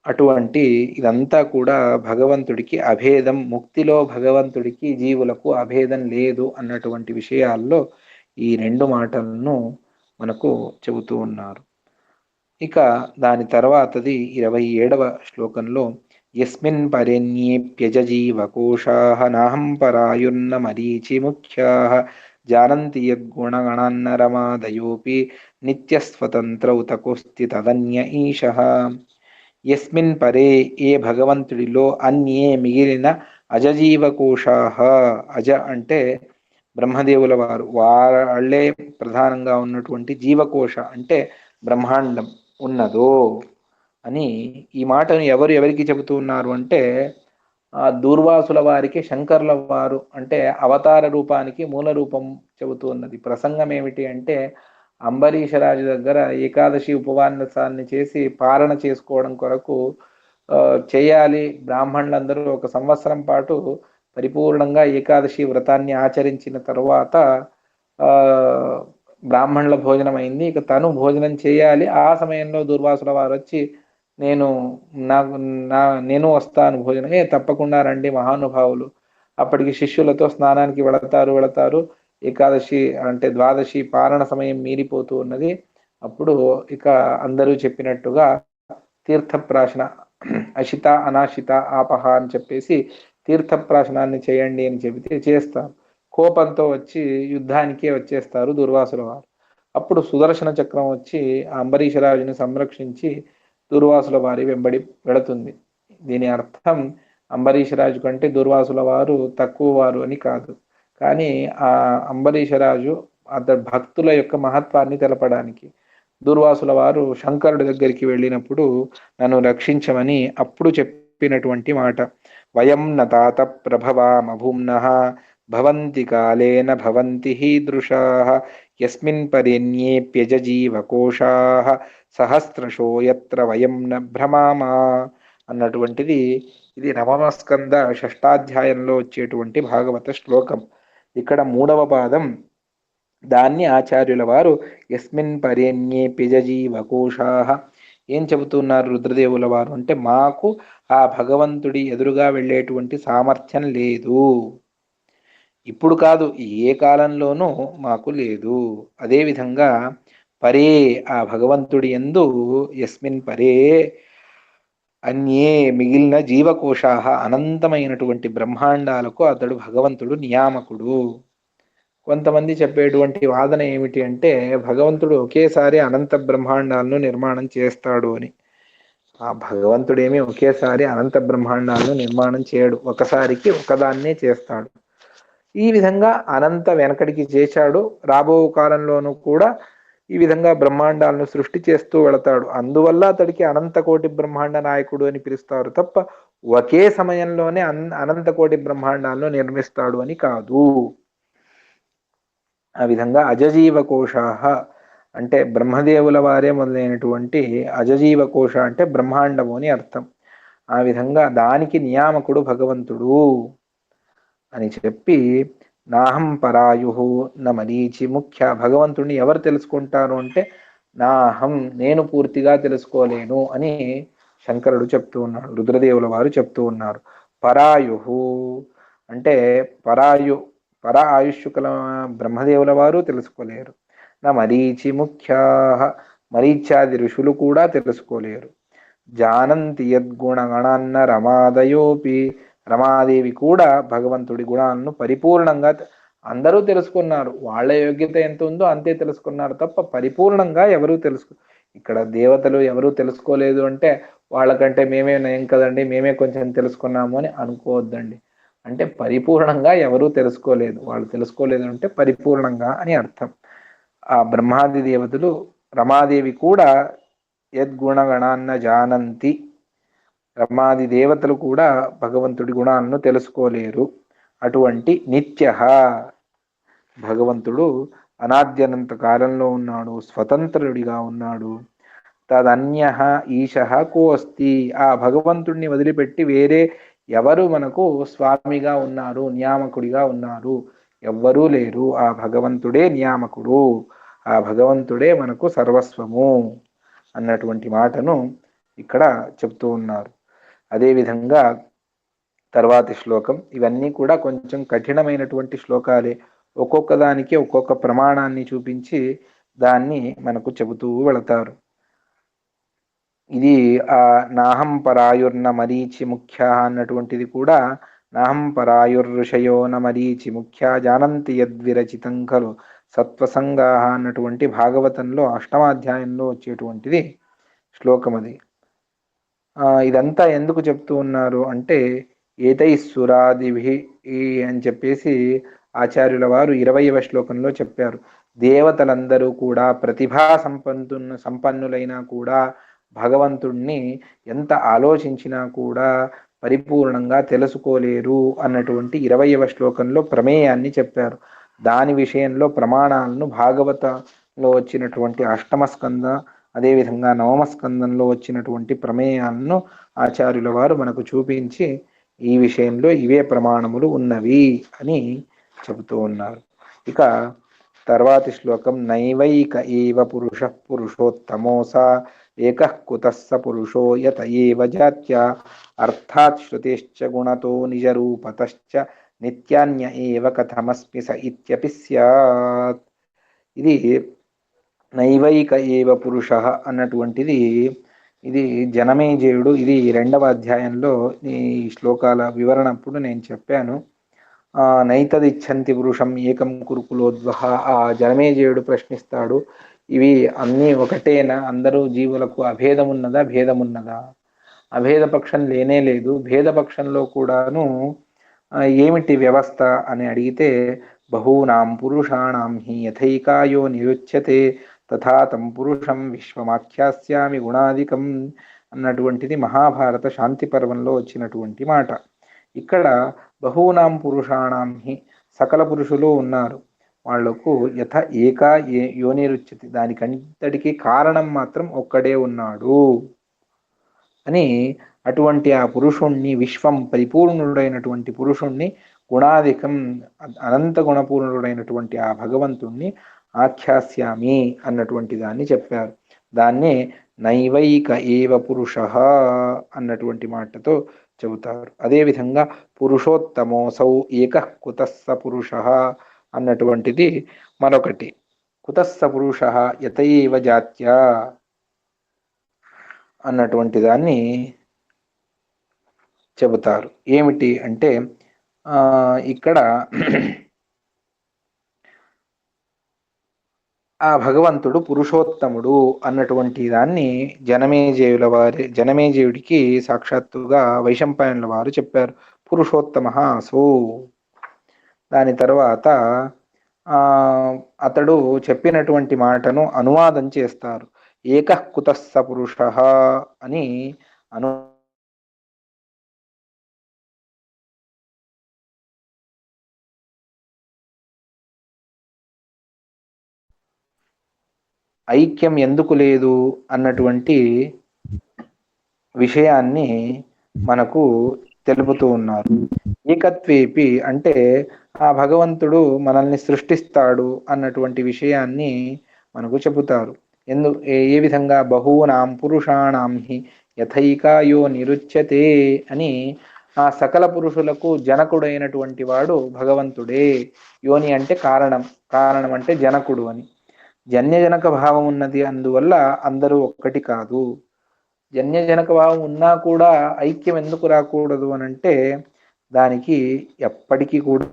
అటువంటి ఇదంతా కూడా భగవంతుడికి అభేదం, ముక్తిలో భగవంతుడికి జీవులకు అభేదం లేదు అన్నటువంటి విషయాల్లో ఈ రెండు మాటలను మనకు చెబుతూ ఉన్నారు. ఇక దాని తర్వాతది 27వ శ్లోకంలో యస్మిన్ పరేణ్యేప్యజీవకోశాః నాహం పరాయుర్న మరీచి ముఖ్యాః జానంతి యద్గుణగణాన్నరమాదయోపి నిత్యస్వతంత్రౌ తకోస్తి తదన్య ఈశః. యస్మిన్ పరే, ఏ భగవంతుడిలో, అన్యే మిగిలిన, అజజీవకోశాః, అజ అంటే బ్రహ్మదేవుల వారు, వాళ్ళే ప్రధానంగా ఉన్నటువంటి జీవకోశ అంటే బ్రహ్మాండం ఉన్నదో అని. ఈ మాటను ఎవరికి చెబుతూ ఉన్నారు అంటే దూర్వాసుల వారికి శంకర్ల వారు అంటే అవతార రూపానికి మూల రూపం చెబుతూ ఉన్నది. ప్రసంగం ఏమిటి అంటే అంబరీషరాజు దగ్గర ఏకాదశి ఉపవాసాన్ని చేసి పాలన చేసుకోవడం కొరకు చేయాలి. బ్రాహ్మణులందరూ 1 సంవత్సరం పాటు పరిపూర్ణంగా ఏకాదశి వ్రతాన్ని ఆచరించిన తరువాత బ్రాహ్మణుల భోజనం అయింది. ఇక తను భోజనం చేయాలి. ఆ సమయంలో దుర్వాసుల వారు వచ్చి నేను వస్తాను భోజనం. తప్పకుండా రండి మహానుభావులు. అప్పటికి శిష్యులతో స్నానానికి వెళతారు. ఏకాదశి అంటే ద్వాదశి పారణ సమయం మీరిపోతూ ఉన్నది. అప్పుడు ఇక అందరూ చెప్పినట్టుగా తీర్థప్రాశన, అశిత అనాశిత ఆపహ అని చెప్పేసి తీర్థప్రాశనాన్ని చేయండి అని చెబితే చేస్తారు. కోపంతో వచ్చి యుద్ధానికే వచ్చేస్తారు దుర్వాసుల వారు. అప్పుడు సుదర్శన చక్రం వచ్చి అంబరీషరాజుని సంరక్షించి దుర్వాసుల వారి వెంబడి వెళుతుంది. దీని అర్థం అంబరీషరాజు కంటే దుర్వాసుల వారు తక్కువ వారు అని కాదు, కానీ ఆ అంబరీషరాజు అతని భక్తుల యొక్క మహత్వాన్ని తెలపడానికి. దుర్వాసుల వారు శంకరుడి దగ్గరికి వెళ్ళినప్పుడు నన్ను రక్షించమని అప్పుడు చెప్పినటువంటి మాట. వయం నతాత ప్రభవామభూమ్నః భవంతి కాలేన భవంతి హీదృశాః యస్మిన్ పరేణ్యేప్యజీవకోశాః సహస్రశో యత్ర వయం న భ్రమామా అన్నటువంటిది. ఇది నవమ స్కంద 6ాధ్యాయంలో వచ్చేటువంటి భాగవత శ్లోకం. ఇక్కడ 3వ పాదం. దాన్ని ఆచార్యుల వారు యస్మిన్ పరేణ్యేప్యజీవకోశాః ఏం చెబుతున్నారు రుద్రదేవుల వారు అంటే, మాకు ఆ భగవంతుడి ఎదురుగా వెళ్ళేటువంటి సామర్థ్యం లేదు. ఇప్పుడు కాదు, ఏ కాలంలోనూ మాకు లేదు. అదేవిధంగా పరే, ఆ భగవంతుడి యందు, యస్మిన్ పరే అన్యే మిగిలిన జీవకోశాః అనంతమైనటువంటి బ్రహ్మాండాలకు అతడు భగవంతుడు నియామకుడు. కొంతమంది చెప్పేటువంటి వాదన ఏమిటి అంటే భగవంతుడు ఒకేసారి అనంత బ్రహ్మాండాలను నిర్మాణం చేస్తాడు అని. ఆ భగవంతుడేమి ఒకేసారి అనంత బ్రహ్మాండాలను నిర్మాణం చేయడు, ఒకసారికి ఒకదాన్నే చేస్తాడు. ఈ విధంగా అనంత వెనకడికి చేశాడు, రాబో కాలంలోనూ కూడా ఈ విధంగా బ్రహ్మాండాలను సృష్టి చేస్తూ వెళతాడు. అందువల్ల అతడికి అనంతకోటి బ్రహ్మాండ నాయకుడు అని పిలుస్తారు తప్ప ఒకే సమయంలోనే అనంతకోటి బ్రహ్మాండాలను నిర్మిస్తాడు అని కాదు. ఆ విధంగా అజజీవకోశాః అంటే బ్రహ్మదేవుల వారే మొదలైనటువంటి అజజీవకోశ అంటే బ్రహ్మాండము అని అర్థం. ఆ విధంగా దానికి నియామకుడు భగవంతుడు అని చెప్పి, నాహం పరాయు న మరీచి ముఖ్య, భగవంతుడిని ఎవరు తెలుసుకుంటారు అంటే నాహం, నేను పూర్తిగా తెలుసుకోలేను అని శంకరుడు చెప్తూ ఉన్నాడు, రుద్రదేవుల వారు చెప్తూ ఉన్నారు. పరాయు అంటే పర ఆయుష్షు కల బ్రహ్మదేవుల వారు తెలుసుకోలేరు. నా మరీచి ముఖ్యా, మరీచాది ఋషులు కూడా తెలుసుకోలేరు. జానంతి యద్గుణగణాన్న రమాదయోపి, రమాదేవి కూడా భగవంతుడి గుణాలను పరిపూర్ణంగా అందరూ తెలుసుకున్నారు. వాళ్ళ యోగ్యత ఎంత ఉందో అంతే తెలుసుకున్నారు తప్ప పరిపూర్ణంగా ఎవరూ ఇక్కడ దేవతలు ఎవరూ తెలుసుకోలేదు అంటే వాళ్ళకంటే మేమే నయం కదండి, మేమే కొంచెం తెలుసుకున్నాము అని అనుకోవద్దండి. అంటే పరిపూర్ణంగా ఎవరూ తెలుసుకోలేదు, వాళ్ళు తెలుసుకోలేదు అంటే పరిపూర్ణంగా అని అర్థం. ఆ బ్రహ్మాది దేవతలు రమాదేవి కూడా యద్గుణగణాన్న జానంతి, రమాది దేవతలు కూడా భగవంతుడి గుణాలను తెలుసుకోలేరు. అటువంటి నిత్య భగవంతుడు అనాద్యనంత కాలంలో ఉన్నాడు, స్వతంత్రుడిగా ఉన్నాడు. తదన్య ఈశ కో అస్తి, ఆ భగవంతుడిని వదిలిపెట్టి వేరే ఎవరు మనకు స్వామిగా ఉన్నారు, నియామకుడిగా ఉన్నారు? ఎవ్వరూ లేరు. ఆ భగవంతుడే నియామకుడు, ఆ భగవంతుడే మనకు సర్వస్వము అన్నటువంటి మాటను ఇక్కడ చెప్తూ ఉన్నారు. అదేవిధంగా తర్వాతి శ్లోకం, ఇవన్నీ కూడా కొంచెం కఠినమైనటువంటి శ్లోకాలే. ఒక్కొక్క దానికి ఒక్కొక్క ప్రమాణాన్ని చూపించి దాన్ని మనకు చెబుతూ వెళతారు. ఇది నాహం పరాయుర్న మరీచి ముఖ్య అన్నటువంటిది కూడా నాహం పరాయుర్ఋషయో న మరీచి ముఖ్య జానంతి యద్విరచితం ఖలు సత్వసంగా అన్నటువంటి భాగవతంలో అష్టమాధ్యాయంలో వచ్చేటువంటిది శ్లోకం అది. ఇదంతా ఎందుకు చెప్తూ ఉన్నారు అంటే ఏతైస్సురాదిభి అని చెప్పేసి ఆచార్యుల వారు 20వ శ్లోకంలో చెప్పారు. దేవతలందరూ కూడా ప్రతిభా సంపన్నులైనా కూడా భగవంతుణ్ణి ఎంత ఆలోచించినా కూడా పరిపూర్ణంగా తెలుసుకోలేరు అన్నటువంటి 20వ శ్లోకంలో ప్రమేయాన్ని చెప్పారు. దాని విషయంలో ప్రమాణాలను భాగవతంలో వచ్చినటువంటి అష్టమ స్కంద, అదేవిధంగా నవమ స్కందంలో వచ్చినటువంటి ప్రమేయాలను ఆచార్యుల వారు మనకు చూపించి ఈ విషయంలో ఇవే ప్రమాణములు ఉన్నవి అని చెబుతూ ఉన్నారు. ఇక తర్వాతి శ్లోకం, నైవైక ఏవ పురుష పురుషోత్తమోసా ఏకః కుతస్స పురుషో యత ఏవ జాత్య అర్థాత్ శ్రుతిశ్చ గుణతో నిజరూపతశ్చ నిత్యాన్య ఏవ కథమస్మి స ఇత్యపి స్యాత్. ఇది నైవైక ఏవ పురుష అన్నటువంటిది ఇది జనమేజయుడు, ఇది 2వ అధ్యాయంలో ఈ శ్లోకాల వివరణప్పుడు నేను చెప్పాను. నైతదిచ్ఛంతి పురుషం ఏకం కురుకులోద్వహ, ఆ జనమేజయుడు ప్రశ్నిస్తాడు, ఇవి అన్నీ ఒకటేనా, అందరూ జీవులకు అభేదమున్నదా, భేదమున్నదా? అభేదపక్షం లేనే లేదు. భేదపక్షంలో కూడాను ఏమిటి వ్యవస్థ అని అడిగితే బహూనాం పురుషాణం హి యథైకాయో నిరుచ్యతే తథా తం పురుషం విశ్వమాఖ్యాస్యామి గుణాధికం అన్నటువంటిది మహాభారత శాంతి పర్వంలో వచ్చినటువంటి మాట. ఇక్కడ బహూనాం పురుషాణం హి, సకల పురుషులు ఉన్నారు, వాళ్లకు యథ ఏకా యోనిరుచ్యతి, దానికంతటికి కారణం మాత్రం ఒక్కడే ఉన్నాడు అని, అటువంటి ఆ పురుషుణ్ణి, విశ్వం పరిపూర్ణుడైనటువంటి పురుషుణ్ణి, గుణాధికం అనంత గుణపూర్ణుడైనటువంటి ఆ భగవంతుణ్ణి ఆఖ్యాస్యామి అన్నటువంటి దాన్ని చెప్పారు. దాన్నే నైవైక ఏవ పురుష అన్నటువంటి మాటతో చెబుతారు. అదేవిధంగా పురుషోత్తమోసౌ ఏకః కుతస్స పురుష అన్నటువంటిది మరొకటి. కుతస్స పురుష యతయేవ జాత్య అన్నటువంటి దాన్ని చెబుతారు. ఏమిటి అంటే ఇక్కడ ఆ భగవంతుడు పురుషోత్తముడు అన్నటువంటి దాన్ని జనమేజయుడికి సాక్షాత్తుగా వైశంపాయనుల వారు చెప్పారు. పురుషోత్తమ అసౌ. దాని తర్వాత అతడు చెప్పినటువంటి మాటను అనువాదం చేస్తారు. ఏకః కుతస్స పురుష అని ఐక్యం ఎందుకు లేదు అన్నటువంటి విషయాన్ని మనకు తెలుపుతూ ఉన్నారు. ఏకత్వేపి అంటే ఆ భగవంతుడు మనల్ని సృష్టిస్తాడు అన్నటువంటి విషయాన్ని మనకు చెబుతారు. ఏ విధంగా బహూనాం పురుషాణం హి యథైకాయో నిరుచ్యతే అని, ఆ సకల పురుషులకు జనకుడైనటువంటి వాడు భగవంతుడే. యోని అంటే కారణం, కారణం అంటే జనకుడు అని. జన్యజనక భావం ఉన్నది, అందువల్ల అందరూ ఒక్కటి కాదు. జన్యజనక భావం ఉన్నా కూడా ఐక్యం ఎందుకు రాకూడదు అని అంటే దానికి ఎప్పటికీ కూడా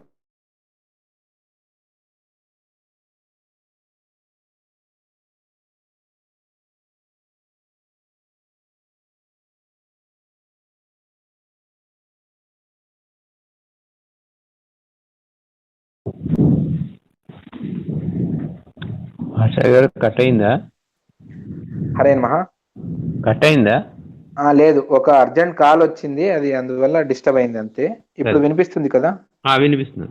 ఆచార్య గారు కట్ అయిందా? హరే మహా కట్ అయిందా? లేదు, ఒక అర్జెంట్ కాల్ వచ్చింది, అది అందువల్ల డిస్టర్బ్ అయింది అంతే. ఇప్పుడు వినిపిస్తుంది కదా? వినిపిస్తుంది.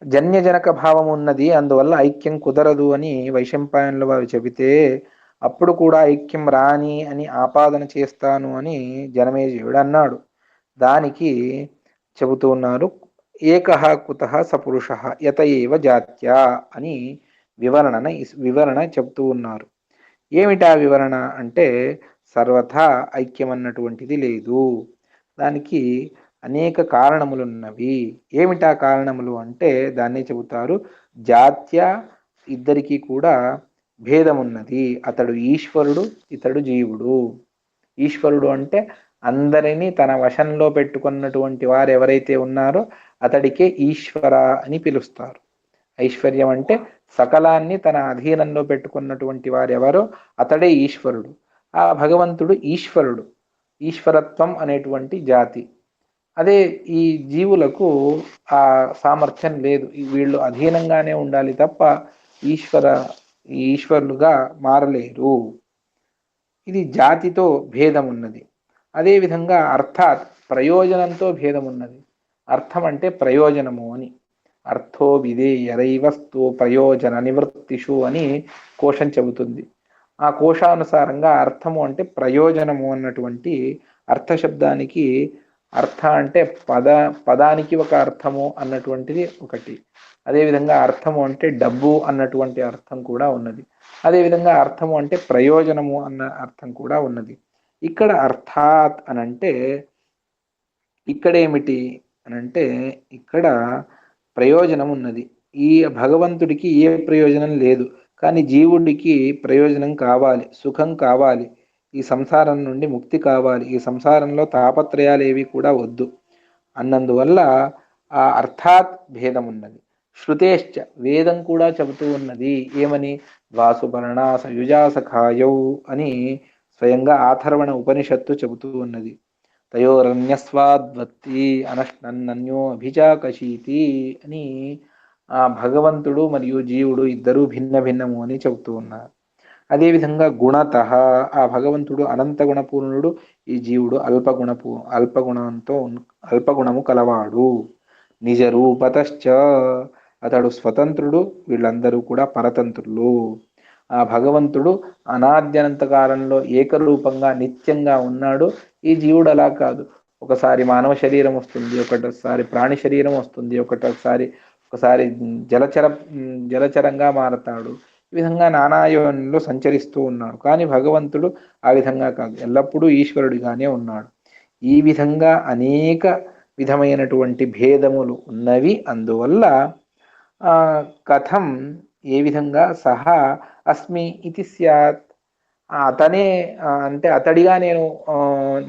జన్యజనక భావం ఉన్నది, అందువల్ల ఐక్యం కుదరదు అని వైశంపాయనుల వారు చెబితే అప్పుడు కూడా ఐక్యం రాని అని ఆపాదన చేస్తాను అని జనమేజయుడు అన్నాడు. దానికి చెబుతూ ఉన్నారు, ఏకః కుతః సపురుష యత ఏవ జాత్యా అని వివరణ చెబుతూ ఉన్నారు. ఏమిటా వివరణ అంటే సర్వథా ఐక్యం అన్నటువంటిది లేదు, దానికి అనేక కారణములున్నవి. ఏమిటా కారణములు అంటే దాన్ని చెబుతారు, జాత్య ఇద్దరికీ కూడా భేదమున్నది. అతడు ఈశ్వరుడు, ఇతడు జీవుడు. ఈశ్వరుడు అంటే అందరినీ తన వశంలో పెట్టుకున్నటువంటి వారు ఎవరైతే ఉన్నారో అతడికే ఈశ్వర అని పిలుస్తారు. ఐశ్వర్యం అంటే సకలాన్ని తన అధీనంలో పెట్టుకున్నటువంటి వారెవరో అతడే ఈశ్వరుడు. ఆ భగవంతుడు ఈశ్వరుడు, ఈశ్వరత్వం అనేటువంటి జాతి. అదే ఈ జీవులకు ఆ సామర్థ్యం లేదు, వీళ్ళు అధీనంగానే ఉండాలి తప్ప ఈశ్వరులుగా మారలేరు. ఇది జాతితో భేదం ఉన్నది. అదేవిధంగా అర్థాత్ ప్రయోజనంతో భేదం ఉన్నది. అర్థం అంటే ప్రయోజనము అని. అర్థో విధేయరైవస్తు ప్రయోజన నివృత్తిషు అని కోశం చెబుతుంది. ఆ కోశానుసారంగా అర్థము అంటే ప్రయోజనము అన్నటువంటి అర్థశబ్దానికి అర్థ అంటే పదానికి ఒక అర్థము అన్నటువంటిది ఒకటి. అదేవిధంగా అర్థము అంటే డబ్బు అన్నటువంటి అర్థం కూడా ఉన్నది. అదేవిధంగా అర్థము అంటే ప్రయోజనము అన్న అర్థం కూడా ఉన్నది. ఇక్కడ అర్థాత్ అనంటే ఇక్కడేమిటి అనంటే ఇక్కడ ప్రయోజనం ఉన్నది. ఈ భగవంతుడికి ఏ ప్రయోజనం లేదు, కానీ జీవుడికి ప్రయోజనం కావాలి, సుఖం కావాలి, ఈ సంసారం నుండి ముక్తి కావాలి, ఈ సంసారంలో తాపత్రయాలు ఏవి కూడా వద్దు అన్నందువల్ల ఆ అర్థాత్ భేదం ఉన్నది. శృతేశ్చ వేదం కూడా చెబుతూ ఉన్నది ఏమని, ద్వాసుపర్ణ సయుజా సఖాయౌ అని స్వయంగా ఆథర్వణ ఉపనిషత్తు చెబుతూ ఉన్నది. తయోరన్యస్వాద్వత్తి అనశ్నన్యో అభిజాకశీతి అని ఆ భగవంతుడు మరియు జీవుడు ఇద్దరూ భిన్న భిన్నము అని చెబుతూ ఉన్నారు. అదేవిధంగా గుణత ఆ భగవంతుడు అనంత గుణపూర్ణుడు, ఈ జీవుడు అల్పగుణము కలవాడు. నిజ రూపతశ్చ అతడు స్వతంత్రుడు, వీళ్ళందరూ కూడా పరతంత్రులు. ఆ భగవంతుడు అనాద్యనంత కాలంలో ఏకరూపంగా నిత్యంగా ఉన్నాడు. ఈ జీవుడు అలా కాదు, ఒకసారి మానవ శరీరం వస్తుంది, ఒకసారి ప్రాణి శరీరం వస్తుంది, ఒకసారి జలచరంగా మారతాడు. ఈ విధంగా నానాయోనిలో సంచరిస్తూ ఉన్నాడు. కానీ భగవంతుడు ఆ విధంగా కాదు, ఎల్లప్పుడూ ఈశ్వరుడిగానే ఉన్నాడు. ఈ విధంగా అనేక విధమైనటువంటి భేదములు ఉన్నవి. అందువల్ల కథం ఏ విధంగా సహా అస్మి ఇది స్యాత్, అతనే అంటే అతడిగా నేను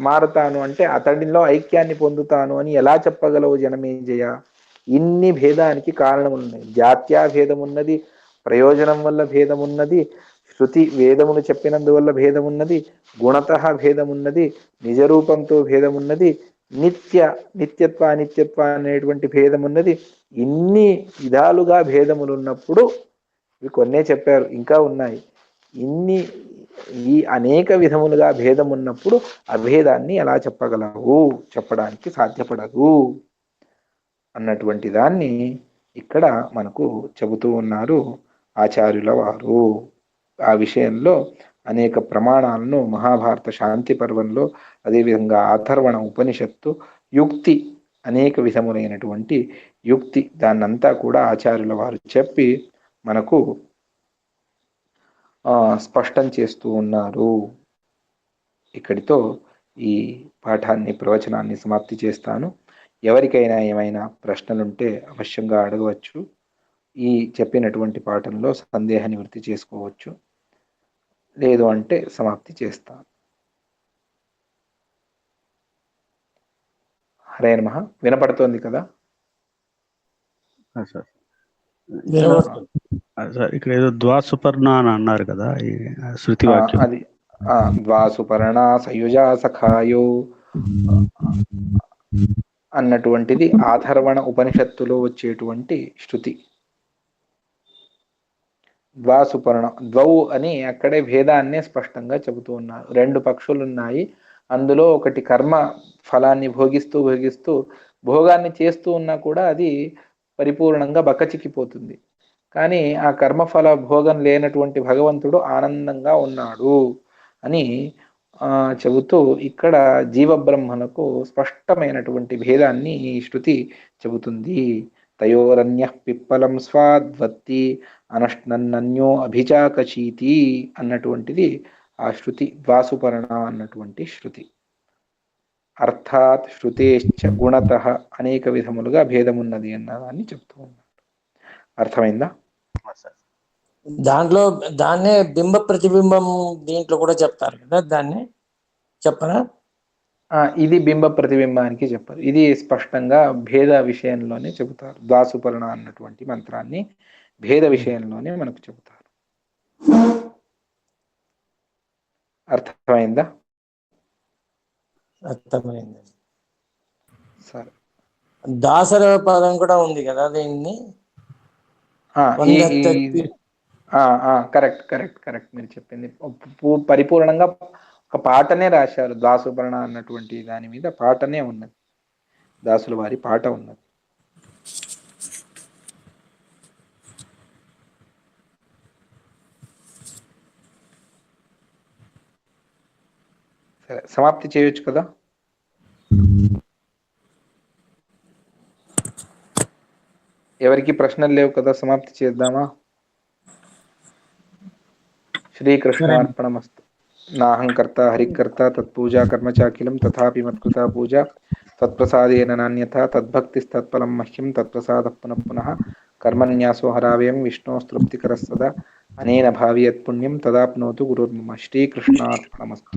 మారుతాను అంటే అతడిలో ఐక్యాన్ని పొందుతాను అని ఎలా చెప్పగలవు జనమేజయ? ఇన్ని భేదానికి కారణములు ఉన్నాయి. జాత్యా భేదం ఉన్నది, ప్రయోజనం వల్ల భేదం ఉన్నది, శృతి వేదమును చెప్పినందువల్ల భేదం ఉన్నది, గుణత భేదం ఉన్నది, నిజరూపంతో భేదం ఉన్నది, నిత్యత్వ అనిత్యత్వ అనేటువంటి భేదం ఉన్నది. ఇన్ని విధాలుగా భేదములు ఉన్నప్పుడు, ఇవి కొన్నే చెప్పారు, ఇంకా ఉన్నాయి. ఈ అనేక విధములుగా భేదం ఉన్నప్పుడు అభేదాన్ని ఎలా చెప్పగలవు? చెప్పడానికి సాధ్యపడదు అన్నటువంటి దాన్ని ఇక్కడ మనకు చెబుతూ ఉన్నారు ఆచార్యుల వారు. ఆ విషయంలో అనేక ప్రమాణాలను మహాభారత శాంతి పర్వంలో, అదేవిధంగా ఆథర్వణ ఉపనిషత్తు యుక్తి, అనేక విధములైనటువంటి యుక్తి, దాన్నంతా కూడా ఆచార్యుల వారు చెప్పి మనకు స్పష్టం చేస్తూ ఉన్నారు. ఇక్కడితో ఈ పాఠాన్ని, ప్రవచనాన్ని సమాప్తి చేస్తాను. ఎవరికైనా ఏమైనా ప్రశ్నలుంటే అవశ్యంగా అడగవచ్చు. ఈ చెప్పినటువంటి పాఠంలో సందేహ నివృత్తి చేసుకోవచ్చు. లేదు అంటే సమాప్తి చేస్తాను. హరే నమః. వినపడుతోంది కదా? సార్ వినబడుతుంది. సార్ ఇక్కడ ఏదో ద్వాసుపర్ణ అని అన్నారు కదా ఈ శృతి వాక్యం. అది ద్వాసుపర్ణ సయుజా సఖాయో అన్నటువంటిది ఆథర్వణ ఉపనిషత్తులో వచ్చేటువంటి శృతి. ద్వాసుపర్ణ ద్వౌ అని అక్కడే భేదాన్నే స్పష్టంగా చెబుతూ ఉన్నారు. రెండు పక్షులు ఉన్నాయి, అందులో ఒకటి కర్మ ఫలాన్ని భోగిస్తూ భోగిస్తూ భోగాన్ని చేస్తూ ఉన్నా కూడా అది పరిపూర్ణంగా బక్కచిక్కిపోతుంది. కానీ ఆ కర్మఫల భోగం లేనటువంటి భగవంతుడు ఆనందంగా ఉన్నాడు అని చెబుతూ ఇక్కడ జీవబ్రహ్మలకు స్పష్టమైనటువంటి భేదాన్ని ఈ శృతి చెబుతుంది. తయోరన్య పిప్పలం స్వాద్వత్తి అనష్నన్నన్యో అభిచాకచీతి అన్నటువంటిది ఆ శృతి, ద్వాసుపర్ణ అన్నటువంటి శృతి. అర్థాత్ శృతేశ్చ గుణతః అనేక విధములుగా భేదమున్నది అన్నదాన్ని చెప్తూ ఉన్నాడు. అర్థమైందా? దాంట్లో దాన్నే బింబ ప్రతిబింబం దీంట్లో కూడా చెప్తారు కదా, దాన్ని చెప్పనా? ఇది బింబ ప్రతిబింబానికి చెప్పారు. ఇది స్పష్టంగా భేద విషయంలోనే చెబుతారు. ద్వాసుపర్ణ అన్నటువంటి మంత్రాన్ని భేద విషయంలోనే మనకు చెబుతారు. అర్థమైందా? అర్థమైంది. సరే. దాసర పదం కూడా ఉంది కదా దీన్ని. కరెక్ట్ కరెక్ట్ కరెక్ట్ మీరు చెప్పింది పరిపూర్ణంగా ఒక పాటనే రాశారు. దాసుపర్ణ అన్నటువంటి దాని మీద పాటనే ఉన్నది, దాసుల వారి పాట ఉన్నది. సరే, సమాప్తి చేయొచ్చు కదా? ఎవరికి ప్రశ్నలు లేవు కదా? సమాప్తి చేద్దామా? శ్రీకృష్ణార్పణమస్తు. నాహంకర్త హరికర్త తత్పూజా కర్మ చాఖిలం తథాపి మత్కృతా పూజా తత్ప్రసాదేన నాన్యథా తద్భక్తిస్తత్ఫలం మహ్యం తత్ప్రసాదః పునః పునః కర్మన్యాసో హరావ్యం విష్ణోస్తృప్తికరः సదా అనేన భావి యత్పుణ్యం తదాప్నోతు గురుర్మమ. శ్రీకృష్ణార్పణమస్తు.